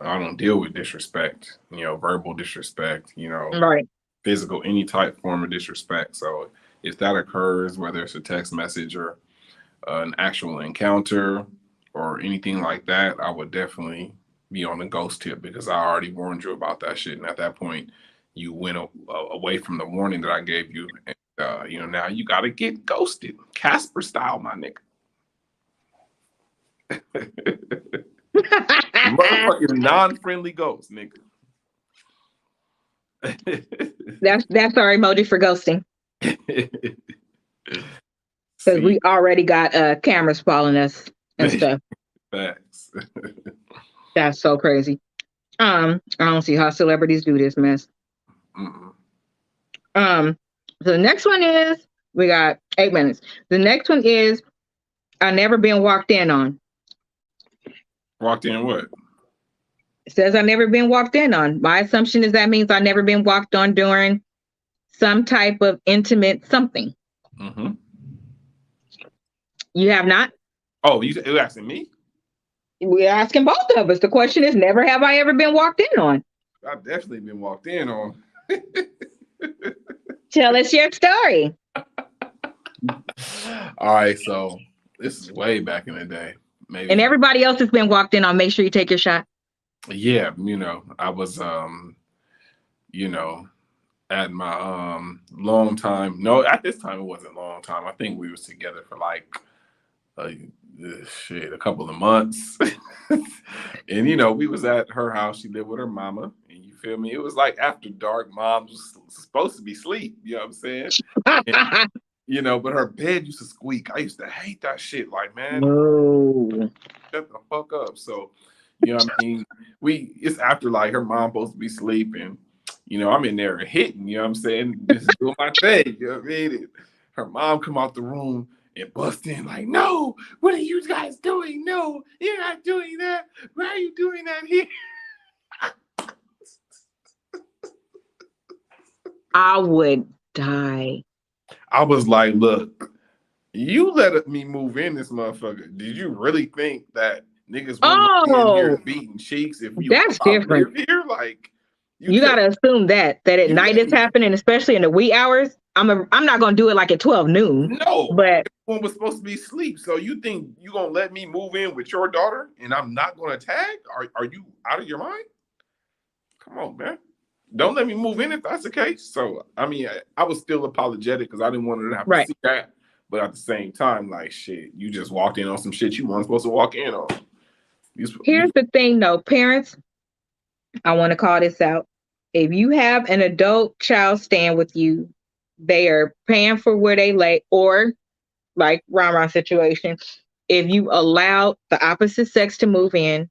I don't deal with disrespect, verbal disrespect, right, physical, any type form of disrespect. So if that occurs, whether it's a text message or an actual encounter or anything like that, I would definitely be on the ghost tip because I already warned you about that shit. And at that point, you went away from the warning that I gave you. And, now you got to get ghosted. Casper style, my nigga. Motherfucking non-friendly ghost, nigga. That's our emoji for ghosting. Because we already got cameras following us and stuff. Facts. That's so crazy. I don't see how celebrities do this mess. So the next one is, we got 8 minutes. The next one is, I never been walked in on. Walked in what? It says I never been walked in on. My assumption is that means I never been walked on during some type of intimate something. Mm-hmm. You have not? Oh, you asking me? We're asking both of us. The question is, never have I ever been walked in on. I've definitely been walked in on. Tell us your story. All right, so this is way back in the day. Maybe. And everybody else has been walked in on. Make sure you take your shot. Yeah, I was at my long time. No, at this time it wasn't long time. I think we was together for like a couple of months. And we was at her house. She lived with her mama. And you feel me? It was like after dark. Mom was supposed to be asleep. You know what I'm saying? And, but her bed used to squeak. I used to hate that shit. Like, man, no. Shut the fuck up. So, what I mean? It's after like her mom supposed to be sleeping. I'm in there hitting, you know what I'm saying? Just doing my thing. You know what I mean? Her mom come out the room and bust in like, no, what are you guys doing? No, you're not doing that. Why are you doing that here? I would die. I was like, look, you let me move in this motherfucker. Did you really think that niggas wouldn't be in here beating cheeks if you that's different. live here? Like, you gotta assume that at night it's happening, especially in the wee hours. I'm not gonna do it like at 12 noon. No, but everyone was supposed to be asleep. So you think you gonna let me move in with your daughter and I'm not gonna tag? Are you out of your mind? Come on, man. Don't let me move in if that's the case. So I mean, I was still apologetic because I didn't want her to have to see that. But at the same time, like, shit, you just walked in on some shit you weren't supposed to walk in on. Here's the thing, though, parents. I want to call this out. If you have an adult child staying with you, they are paying for where they lay, or like Ron situation, if you allow the opposite sex to move in,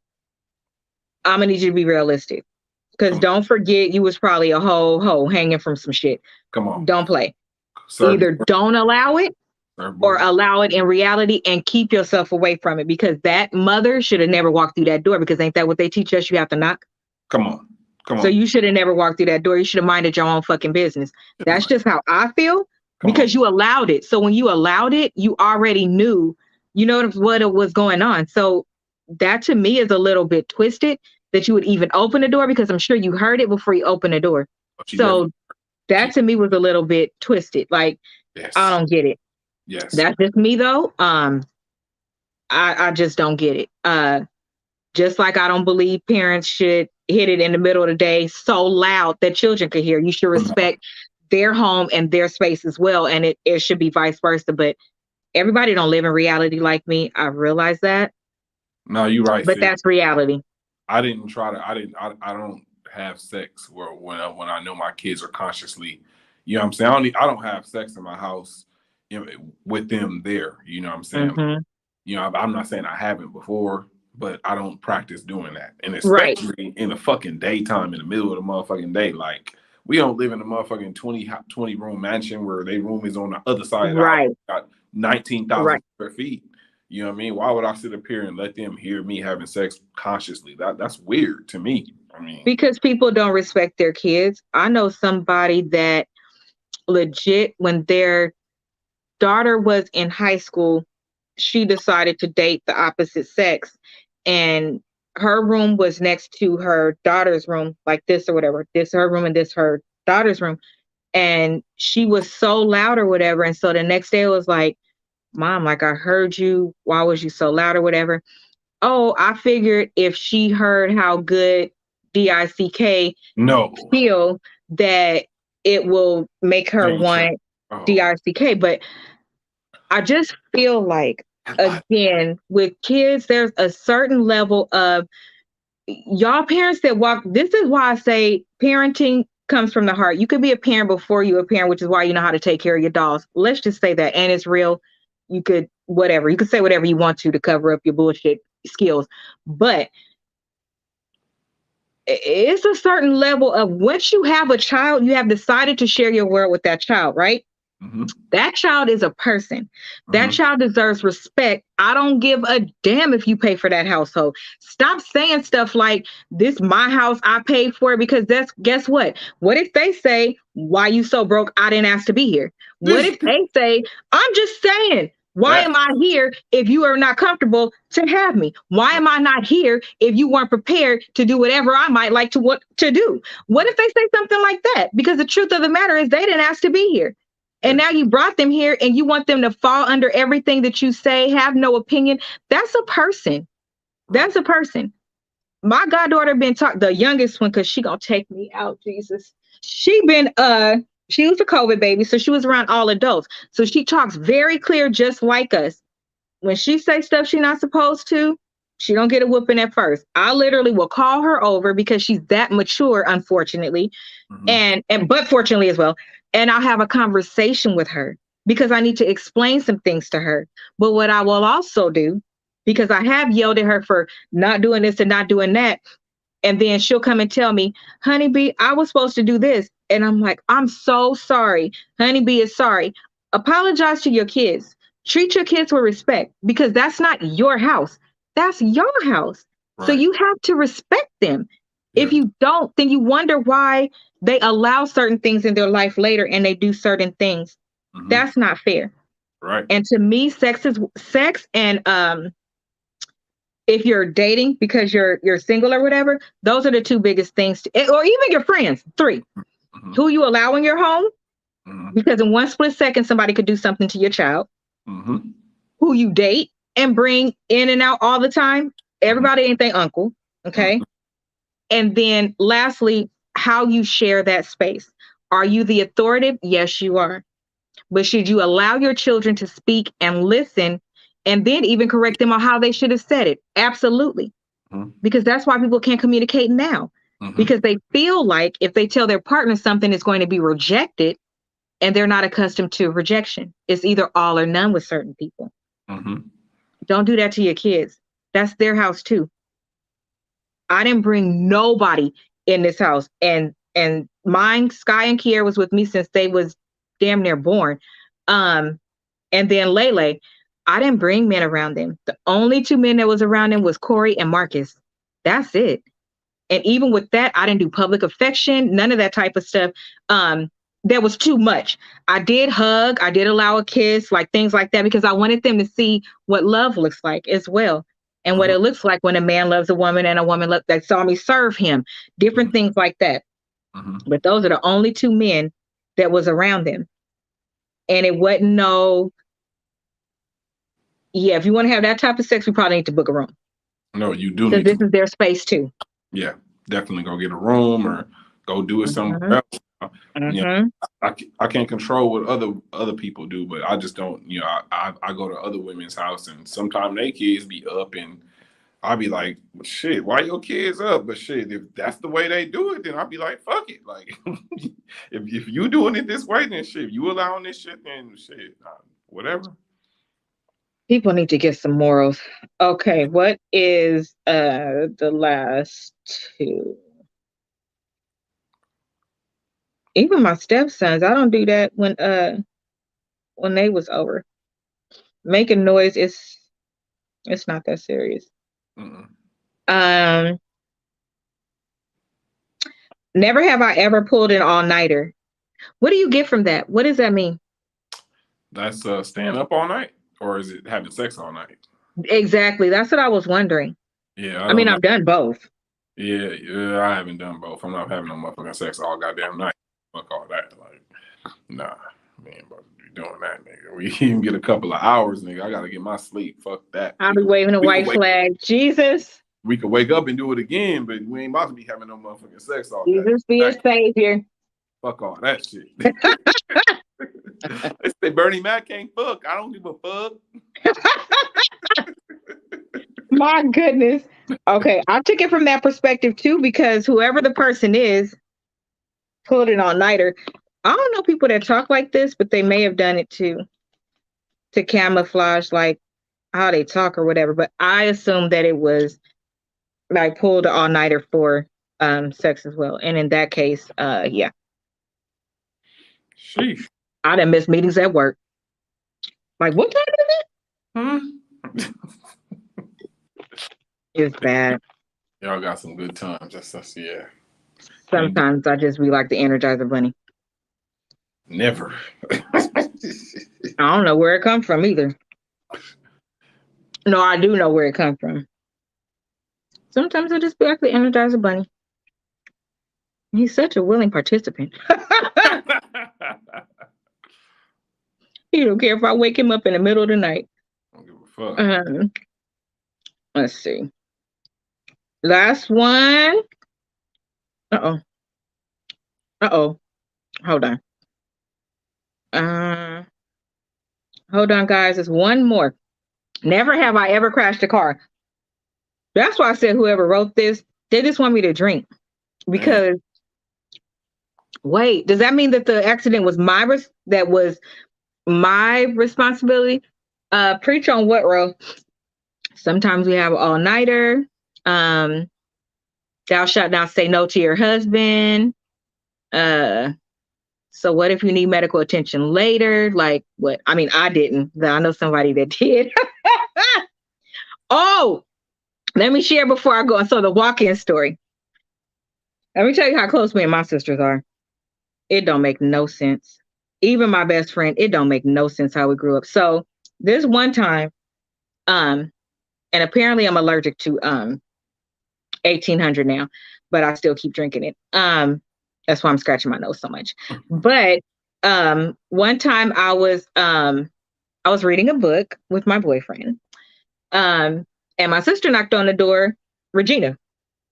I'm gonna need you to be realistic. Because don't forget, you was probably a whole hoe hanging from some shit. Come on. Don't play. Either don't allow it or allow it in reality and keep yourself away from it, because that mother should have never walked through that door, because ain't that what they teach us? You have to knock. Come on. So you should have never walked through that door. You should have minded your own fucking business. That's just how I feel, because you allowed it. So when you allowed it, you already knew, what was going on. So that to me is a little bit twisted, that you would even open the door, because I'm sure you heard it before you opened the door. So that to me was a little bit twisted. Like, I don't get it. Yes. That's just me though. I just don't get it. Just like I don't believe parents should hit it in the middle of the day so loud that children could hear. You should respect their home and their space as well. And it should be vice versa. But everybody don't live in reality like me. I realize that. No, you're right. But that's reality. I didn't try to. I don't have sex when I know my kids are consciously. You know what I'm saying? I don't have sex in my house with them there. You know what I'm saying? Mm-hmm. I'm not saying I haven't before, but I don't practice doing that. And especially in the fucking daytime, in the middle of the motherfucking day. Like, we don't live in a motherfucking 20 room mansion where their room is on the other side of the house. Got 19,000 square feet. You know what I mean? Why would I sit up here and let them hear me having sex consciously? That's weird to me. I mean, because people don't respect their kids. I know somebody that legit, when their daughter was in high school, she decided to date the opposite sex, and her room was next to her daughter's room, like this or whatever. This her room and this her daughter's room. and she was so loud or whatever. And so the next day it was like, Mom, like I heard you. Why was you so loud or whatever? Oh, I figured if she heard how good DICK No. feel, that it will make her want DICK. But I just feel like, again, with kids, there's a certain level of y'all parents that walk. This is why I say parenting comes from the heart. You could be a parent before you're a parent, which is why you know how to take care of your dolls. Let's just say that. And it's real. You could, whatever. You could say whatever you want to cover up your bullshit skills. But it's a certain level of once you have a child, you have decided to share your world with that child, right? Mm-hmm. That child is a person. That child deserves respect. I don't give a damn if you pay for that household. Stop saying stuff like, this my house, I paid for it, because that's, guess what? What if they say, why you so broke? I didn't ask to be here. What if they say, I'm just saying, why am I here if you are not comfortable to have me? Why am I not here if you weren't prepared to do whatever I might like to do? What if they say something like that? Because the truth of the matter is they didn't ask to be here. And now you brought them here and you want them to fall under everything that you say, have no opinion. That's a person. That's a person. My goddaughter been taught, the youngest one, because she gonna take me out, Jesus. She was a COVID baby, so she was around all adults. So she talks very clear, just like us. When she say stuff she's not supposed to, she don't get a whooping at first. I literally will call her over because she's that mature, unfortunately, and but fortunately as well. And I'll have a conversation with her because I need to explain some things to her. But what I will also do, because I have yelled at her for not doing this and not doing that, and then she'll come and tell me, Honeybee, I was supposed to do this. And I'm like, I'm so sorry. Honeybee is sorry. Apologize to your kids. Treat your kids with respect, because that's not your house. That's your house. Right. So you have to respect them. Yeah. If you don't, then you wonder why they allow certain things in their life later and they do certain things. That's not fair. Right. And to me, sex and if you're dating because you're single or whatever, those are the two biggest things, or even your friends. 3, who you allow in your home, because in one split second, somebody could do something to your child. Who you date and bring in and out all the time. Everybody ain't their uncle. Okay. And then lastly, how you share that space. Are you the authoritative? Yes, you are. But should you allow your children to speak and listen, and then even correct them on how they should have said it? Absolutely. Because that's why people can't communicate now. Because they feel like if they tell their partner something, it's going to be rejected, and they're not accustomed to rejection. It's either all or none with certain people. Don't do that to your kids. That's their house too. I didn't bring nobody in this house. And mine, Sky and Kier, was with me since they was damn near born. And then Lele, I didn't bring men around them. The only 2 men that was around them was Corey and Marcus. That's it. And even with that, I didn't do public affection, none of that type of stuff. That was too much. I did hug, I did allow a kiss, like things like that, because I wanted them to see what love looks like as well. And what it looks like when a man loves a woman and a woman that saw me serve him, different things like that. But those are the only 2 men that was around them. And it wasn't if you want to have that type of sex, we probably need to book a room. No, you do. Because this is their space too. Yeah, definitely go get a room or go do it somewhere else. You know, I can't control what other people do, but I just don't. You know, I go to other women's house and sometimes they kids be up and I'll be like, shit, why your kids up? But shit, if that's the way they do it, then I'll be like, fuck it. Like, if you doing it this way, then shit, if you allowing this shit, then shit, whatever. People need to get some morals. Okay, what is the last 2? Even my stepsons, I don't do that when they was over. Making noise it's not that serious. Never have I ever pulled an all-nighter. What do you get from that? What does that mean? That's staying up all night, or is it having sex all night? Exactly. That's what I was wondering. Yeah, I mean, I've done both. Yeah, I haven't done both. I'm not having no motherfucking sex all goddamn night. Fuck all that. Like, Nah, man, about to be doing that, nigga. We even get a couple of hours, nigga. I gotta get my sleep. Fuck that. I'll be waving a white flag. Jesus. We could wake up and do it again, but we ain't about to be having no motherfucking sex all day. Jesus be a savior. Fuck all that shit. They say Bernie Mac can't fuck. I don't give a fuck. My goodness. Okay, I took it from that perspective too, because whoever the person is pulled an all-nighter. I don't know people that talk like this, but they may have done it to camouflage like how they talk or whatever. But I assume that it was like pulled an all-nighter for sex as well. And in that case, yeah. Sheesh. I done missed meetings at work. Like, what time is it? It's bad. Y'all got some good times. That's yeah. Sometimes I just be like the Energizer Bunny. Never. I don't know where it comes from either. No, I do know where it comes from. Sometimes I just be like the Energizer Bunny. He's such a willing participant. He don't care if I wake him up in the middle of the night. Don't give a fuck. Let's see. Last one. Uh-oh. Hold on. Hold on, guys. There's one more. Never have I ever crashed a car. That's why I said whoever wrote this, they just want me to drink. Because, wait, does that mean that the accident was my responsibility? Preach on what, Ro? Sometimes we have an all-nighter. Thou shalt not say no to your husband. So what if you need medical attention later? Like what? I mean, I didn't. I know somebody that did. Oh, let me share before I go. So the walk-in story. Let me tell you how close me and my sisters are. It don't make no sense. Even my best friend, it don't make no sense how we grew up. So this one time, and apparently I'm allergic to 1800 now, but I still keep drinking it. That's why I'm scratching my nose so much. But one time I was reading a book with my boyfriend, and my sister knocked on the door, Regina,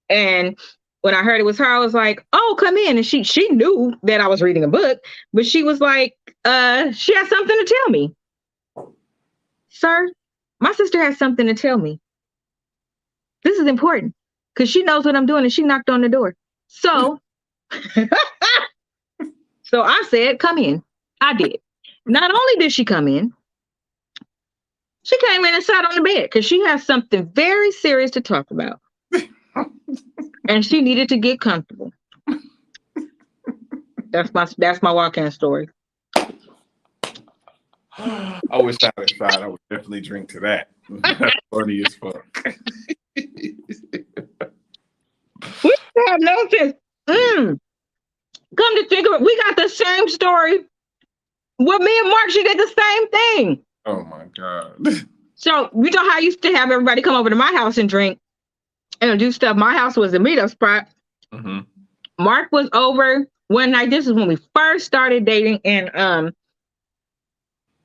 and when I heard it was her, I was like, "Oh, come in." And she knew that I was reading a book, but she was like, "She has something to tell me, sir. My sister has something to tell me. This is important because she knows what I'm doing, and she knocked on the door." So. So I said, "Come in." I did. Not only did she come in, she came in and sat on the bed because she has something very serious to talk about. And she needed to get comfortable. That's my walk-in story. I wish I had a shot. I would definitely drink to that. That's funny as fuck. We have no sense. Come to think of it, we got the same story. With me and Mark, she did the same thing. Oh my God. So you know how I used to have everybody come over to my house and drink and do stuff. My house was a meetup spot. Mm-hmm. Mark was over one night. This is when we first started dating in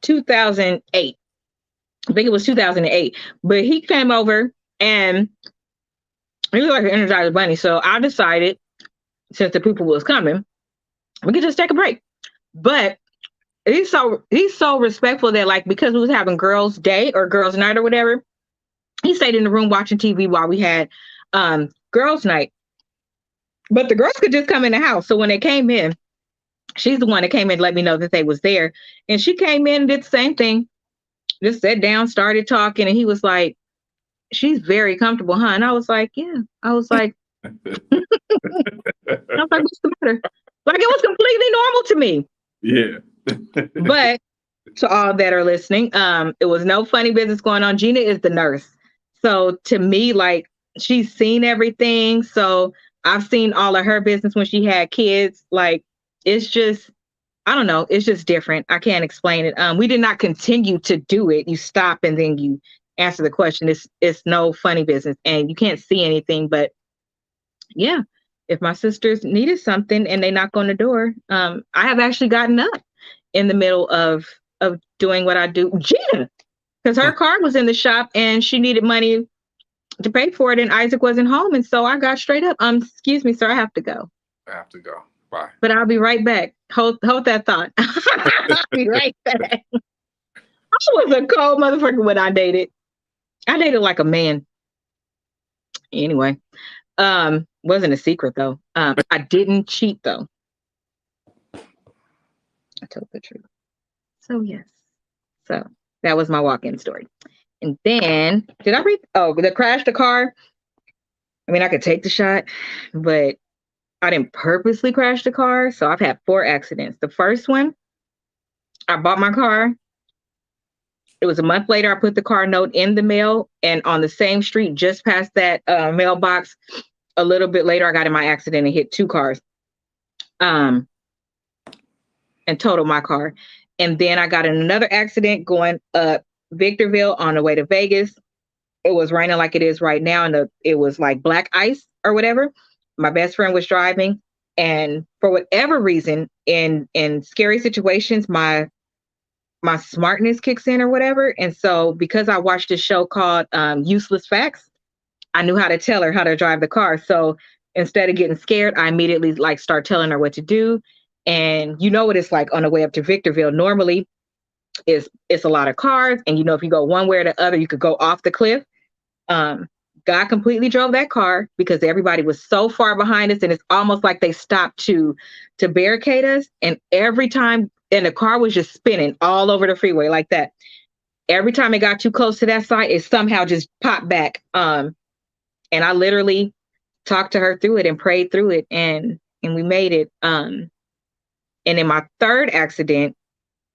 2008. I think it was 2008. But he came over and he was like an Energizer Bunny. So I decided, since the people was coming, we could just take a break. But he's so respectful that, like, because we was having girls' day or girls' night or whatever, he stayed in the room watching TV while we had girls' night. But the girls could just come in the house. So when they came in, she's the one that came in and let me know that they was there. And she came in and did the same thing. Just sat down, started talking, and he was like, "She's very comfortable, huh?" And I was like, "Yeah." I was like, "What's the matter?" Like, it was completely normal to me. Yeah. But to all that are listening, it was no funny business going on. Gina is the nurse. So to me, like, she's seen everything. So I've seen all of her business when she had kids. Like, it's just, I don't know. It's just different. I can't explain it. We did not continue to do it. You stop and then you answer the question. It's no funny business and you can't see anything. But yeah, if my sisters needed something and they knock on the door, I have actually gotten up in the middle of doing what I do. Gina, because her car was in the shop and she needed money to pay for it, and Isaac wasn't home, and so I got straight up. Excuse me, sir, I have to go. I have to go. Bye. But I'll be right back. Hold that thought. I'll be right back. I was a cold motherfucker when I dated. I dated like a man. Anyway, wasn't a secret though. I didn't cheat though. I told the truth. So yes. So that was my walk-in story. And then did I read? Oh, the crash the car. I mean, I could take the shot, but I didn't purposely crash the car. So I've had 4 accidents. The first one, I bought my car. It was a month later. I put the car note in the mail, and on the same street, just past that mailbox, a little bit later, I got in my accident and hit 2 cars, and totaled my car. And then I got in another accident going up Victorville on the way to Vegas. It was raining like it is right now, and it was like black ice or whatever. My best friend was driving, and for whatever reason, in scary situations, my smartness kicks in or whatever. And so because I watched this show called Useless Facts, I knew how to tell her how to drive the car. So instead of getting scared, I immediately like start telling her what to do. And you know what it's like on the way up to Victorville. Normally it's a lot of cars. And you know, if you go one way or the other, you could go off the cliff. God completely drove that car because everybody was so far behind us. And it's almost like they stopped to barricade us. And every time, and the car was just spinning all over the freeway like that. Every time it got too close to that side, it somehow just popped back. And I literally talked to her through it and prayed through it, and we made it. And in my third accident,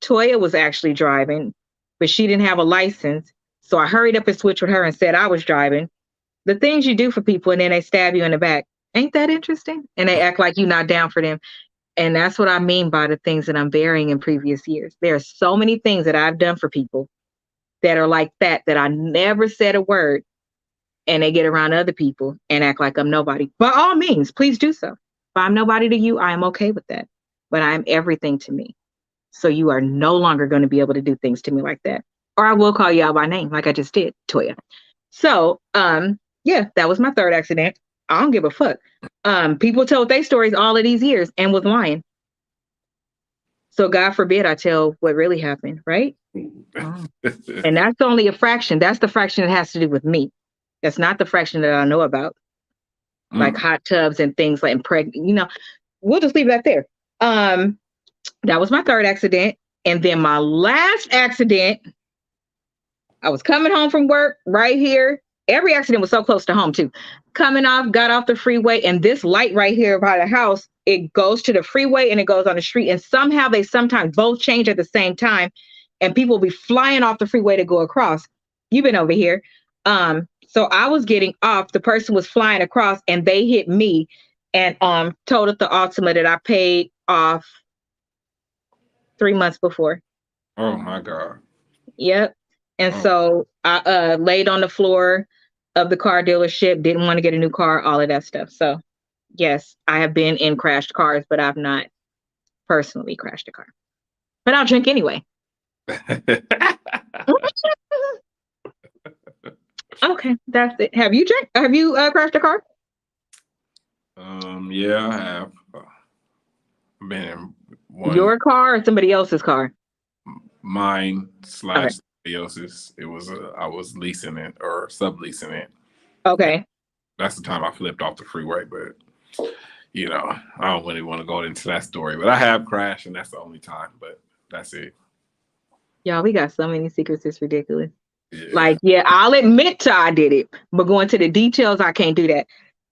Toya was actually driving, but she didn't have a license. So I hurried up and switched with her and said I was driving. The things you do for people, and then they stab you in the back. Ain't that interesting? And they act like you're not down for them. And that's what I mean by the things that I'm burying in previous years. There are so many things that I've done for people that are like that I never said a word, and they get around other people and act like I'm nobody. By all means, please do so. If I'm nobody to you, I am okay with that. But I am everything to me. So you are no longer going to be able to do things to me like that. Or I will call you out by name like I just did, Toya. So, yeah, that was my third accident. I don't give a fuck. People told their stories all of these years and was lying. So God forbid I tell what really happened, right? Oh. And that's only a fraction. That's the fraction that has to do with me. That's not the fraction that I know about. Like hot tubs and things like pregnant, you know, we'll just leave that there. That was my third accident. And then my last accident, I was coming home from work right here. Every accident was so close to home too. Coming off, got off the freeway, and this light right here by the house, it goes to the freeway and it goes on the street. And somehow they sometimes both change at the same time, and people will be flying off the freeway to go across. You've been over here. So I was getting off, the person was flying across, and they hit me and totaled the Altima that I paid off 3 months before. Oh my God. Yep. And so I laid on the floor of the car dealership, didn't want to get a new car, all of that stuff. So yes, I have been in crashed cars, but I've not personally crashed a car. But I'll drink anyway. Okay, that's it. Have you drank? Have you crashed a car? Yeah, I have. I've been in one. Your car or somebody else's car? Mine / somebody else's. It was I was leasing it or subleasing it. Okay. That's the time I flipped off the freeway, but you know, I don't really want to go into that story. But I have crashed, and that's the only time. But that's it. Y'all, we got so many secrets. It's ridiculous. Yeah. Like, yeah, I'll admit to I did it, but going to the details, I can't do that.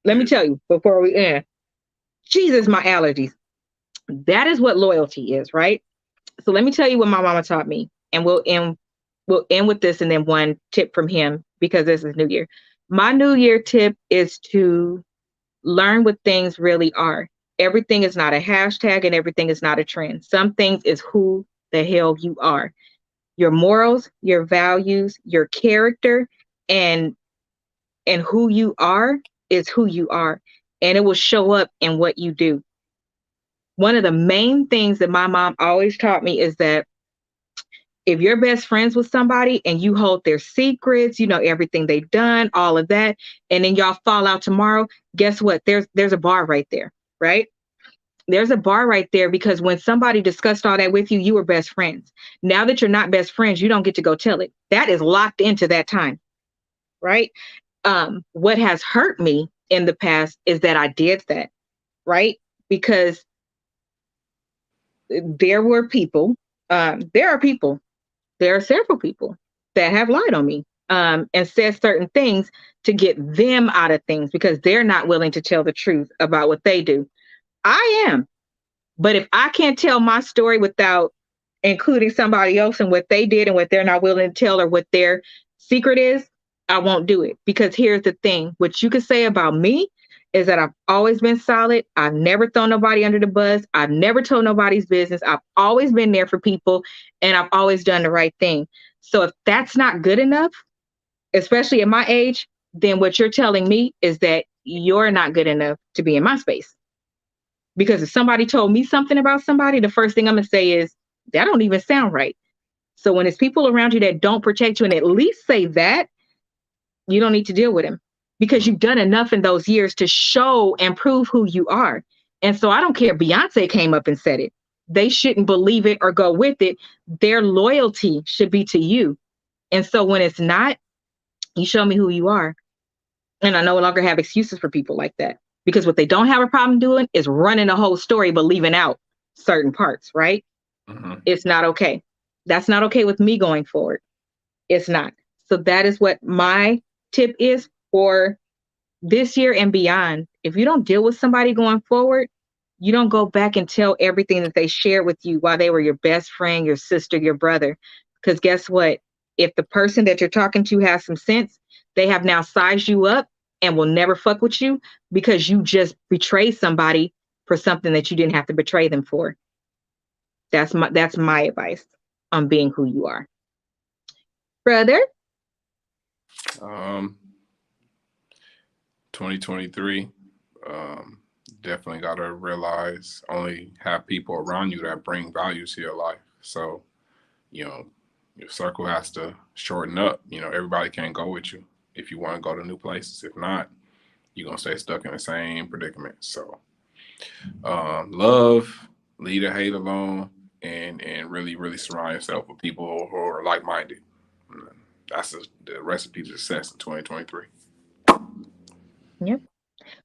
Let me tell you before we end. Jesus, my allergies. That is what loyalty is, right? So let me tell you what my mama taught me, and we'll end with this, and then one tip from him, because this is New Year. My New Year tip is to learn what things really are. Everything is not a hashtag, and everything is not a trend. Some things is who the hell you are. Your morals, your values, your character, and who you are is who you are. and it will show up in what you do. One of the main things that my mom always taught me is that if you're best friends with somebody and you hold their secrets, you know, everything they've done, all of that, and then y'all fall out tomorrow, guess what? There's a bar right there, right? There's a bar right there because when somebody discussed all that with you, you were best friends. Now that you're not best friends, you don't get to go tell it. That is locked into that time, right? What has hurt me in the past is that I did that, right? Because there were people, there are people, there are several people that have lied on me and said certain things to get them out of things because they're not willing to tell the truth about what they do. I am. But if I can't tell my story without including somebody else and what they did and what they're not willing to tell or what their secret is, I won't do it. Because here's the thing, what you can say about me is that I've always been solid. I've never thrown nobody under the bus. I've never told nobody's business. I've always been there for people and I've always done the right thing. So if that's not good enough, especially at my age, then what you're telling me is that you're not good enough to be in my space. Because if somebody told me something about somebody, the first thing I'm going to say is, that don't even sound right. So when it's people around you that don't protect you and at least say that, you don't need to deal with them because you've done enough in those years to show and prove who you are. And so I don't care if Beyonce came up and said it. They shouldn't believe it or go with it. Their loyalty should be to you. And so when it's not, you show me who you are. And I no longer have excuses for people like that because what they don't have a problem doing is running the whole story, but leaving out certain parts, right? Mm-hmm. It's not okay. That's not okay with me going forward. It's not. So that is what my tip is for this year and beyond. If you don't deal with somebody going forward, you don't go back and tell everything that they shared with you while they were your best friend, your sister, your brother. Because guess what? If the person that you're talking to has some sense, they have now sized you up and will never fuck with you because you just betrayed somebody for something that you didn't have to betray them for. That's my advice on being who you are. Brother? Um, 2023, definitely got to realize only have people around you that bring value to your life. So, you know, your circle has to shorten up. You know, everybody can't go with you if you want to go to new places. If not, you're going to stay stuck in the same predicament. So, love, leave the hate alone, and really, really surround yourself with people who are like minded. That's the recipe to success in 2023. Yep.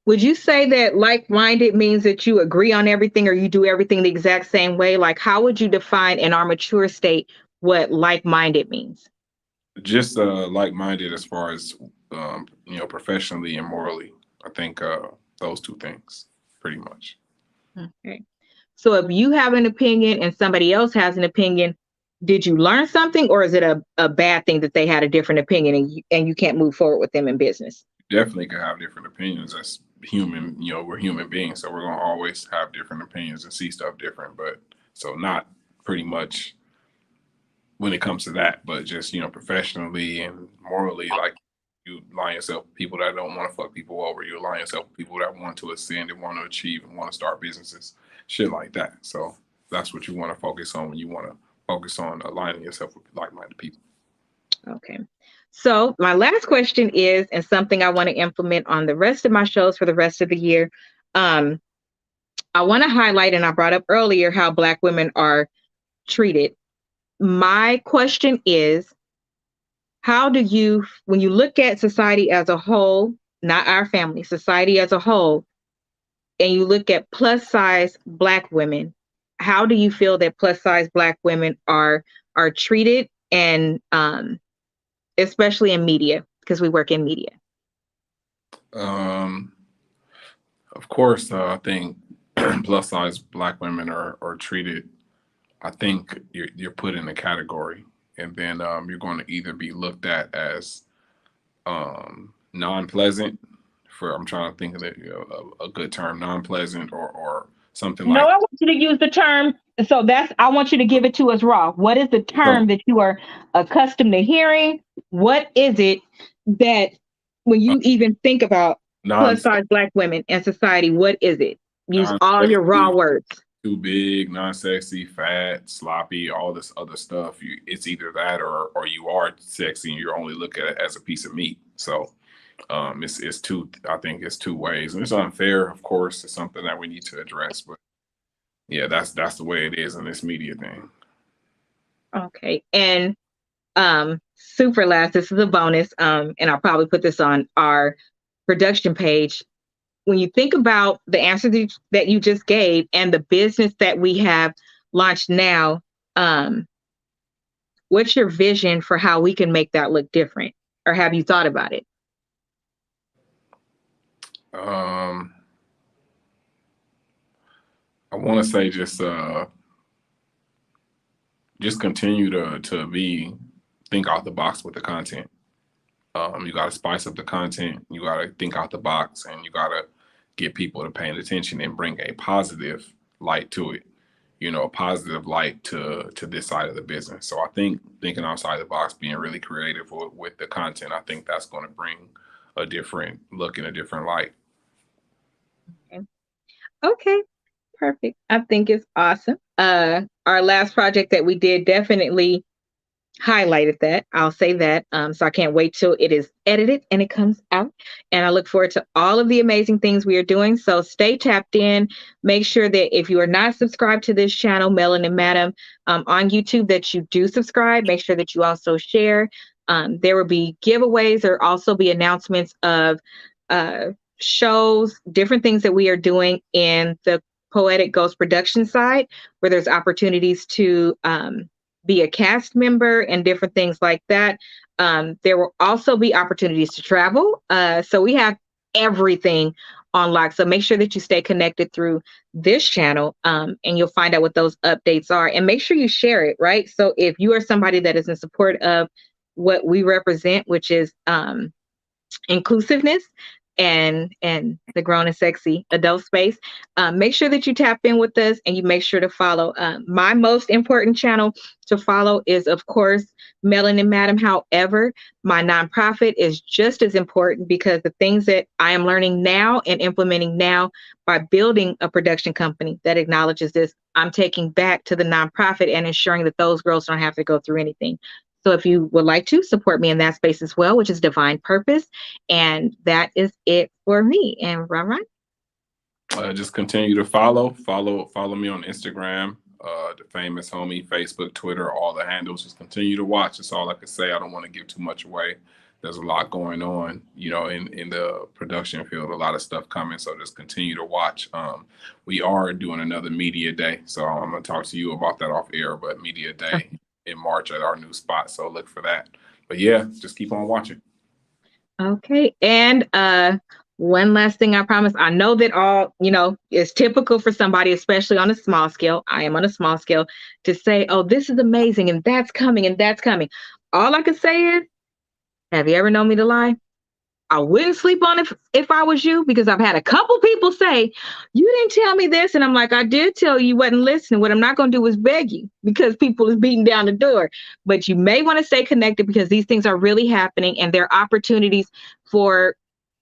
Would you say that like-minded means that you agree on everything or you do everything the exact same way? Like, how would you define in our mature state what like-minded means? Just like minded as far as professionally and morally. I think those two things pretty much. Okay. So if you have an opinion and somebody else has an opinion, did you learn something or is it a bad thing that they had a different opinion and you can't move forward with them in business? Definitely can have different opinions. That's human. You know, we're human beings, so we're gonna always have different opinions and see stuff different. But so not pretty much when it comes to that, but just professionally and morally, like you align yourself with people that don't want to fuck people over. You align yourself with people that want to ascend and want to achieve and want to start businesses, shit like that. So that's what you want to focus on when you want to focus on aligning yourself with like-minded people. Okay. So my last question is, and something I want to implement on the rest of my shows for the rest of the year. Um, I want to highlight, and I brought up earlier how Black women are treated. My question is, how do you, when you look at society as a whole, not our family, society as a whole, and you look at plus size Black women, how do you feel that plus size Black women are treated, and especially in media, because we work in media? Um, of course, I think plus size Black women are treated. I think you're put in a category, and then you're going to either be looked at as non-pleasant. For I'm trying to think of a good term, non-pleasant or something No, like. I want you to use the term. So I want you to give it to us raw. What is the So term that you are accustomed to hearing? What is it that when you even think about Non plus size Black women in society? What is it? Use all your raw non-sexy, words. too big, non-sexy, fat, sloppy, all this other stuff. It's either that or you are sexy and you're only looking at it as a piece of meat. So it's two. I think it's two ways, and it's unfair. Of course, it's something that we need to address. But yeah, that's the way it is in this media thing. Okay. And super last, this is a bonus. And I'll probably put this on our production page. When you think about the answer that you just gave and the business that we have launched now, what's your vision for how we can make that look different? Or have you thought about it? I want to say just continue to think out the box with the content. You got to spice up the content. You got to think out the box, and you got to get people to paying attention and bring a positive light to it. A positive light to this side of the business. So I think thinking outside the box, being really creative with the content, I think that's going to bring a different look and a different light. Okay. Perfect. I think it's awesome. Our last project that we did definitely highlighted that. I'll say that. So I can't wait till it is edited and it comes out. And I look forward to all of the amazing things we are doing. So stay tapped in. Make sure that if you are not subscribed to this channel, Melanin Madam, on YouTube, that you do subscribe. Make sure that you also share. There will be giveaways. There will also be announcements of shows, different things that we are doing in the Poetic Ghost production side, where there's opportunities to be a cast member and different things like that. There will also be opportunities to travel. So we have everything on lock. So make sure that you stay connected through this channel, and you'll find out what those updates are. And make sure you share it, right? So if you are somebody that is in support of what we represent, which is inclusiveness and the grown and sexy adult space, make sure that you tap in with us and you make sure to follow. My most important channel to follow is, of course, Melanin Madam. However, my nonprofit is just as important, because the things that I am learning now and implementing now by building a production company that acknowledges this, I'm taking back to the nonprofit and ensuring that those girls don't have to go through anything. So if you would like to support me in that space as well, which is Divine Purpose. And that is it for me. And Ron? Just continue to follow me on Instagram, the Famous Homie, Facebook, Twitter, all the handles. Just continue to watch. That's all I can say. I don't want to give too much away. There's a lot going on, in the production field, a lot of stuff coming. So just continue to watch. We are doing another media day. So I'm going to talk to you about that off air, but media day in March at our new spot. So look for that. But yeah, just keep on watching. Okay. And one last thing I promise. I know that all, is typical for somebody, especially on a small scale. I am on a small scale, to say, oh, this is amazing and that's coming and that's coming. All I can say is, have you ever known me to lie? I wouldn't sleep on it if I was you, because I've had a couple people say, you didn't tell me this. And I'm like, I did tell you, wasn't listening. What I'm not going to do is beg you, because people is beating down the door. But you may want to stay connected, because these things are really happening, and there are opportunities for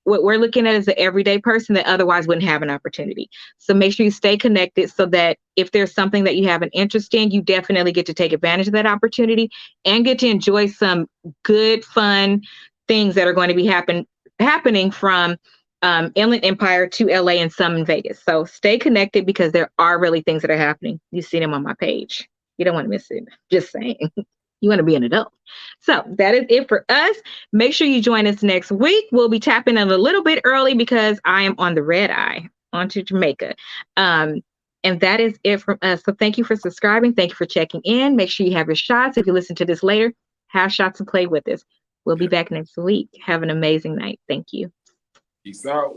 what we're looking at as the everyday person that otherwise wouldn't have an opportunity. So make sure you stay connected, so that if there's something that you have an interest in, you definitely get to take advantage of that opportunity and get to enjoy some good, fun things that are going to be happening from Inland Empire to LA and some in Vegas. So stay connected, because there are really things that are happening. You see them on my page. You don't want to miss it. Just saying. You want to be an adult. So that is it for us. Make sure you join us next week. We'll be tapping in a little bit early, because I am on the red eye onto Jamaica. And that is it from us. So thank you for subscribing. Thank you for checking in. Make sure you have your shots. If you listen to this later, have shots and play with us. We'll be back next week. Have an amazing night. Thank you. Peace out.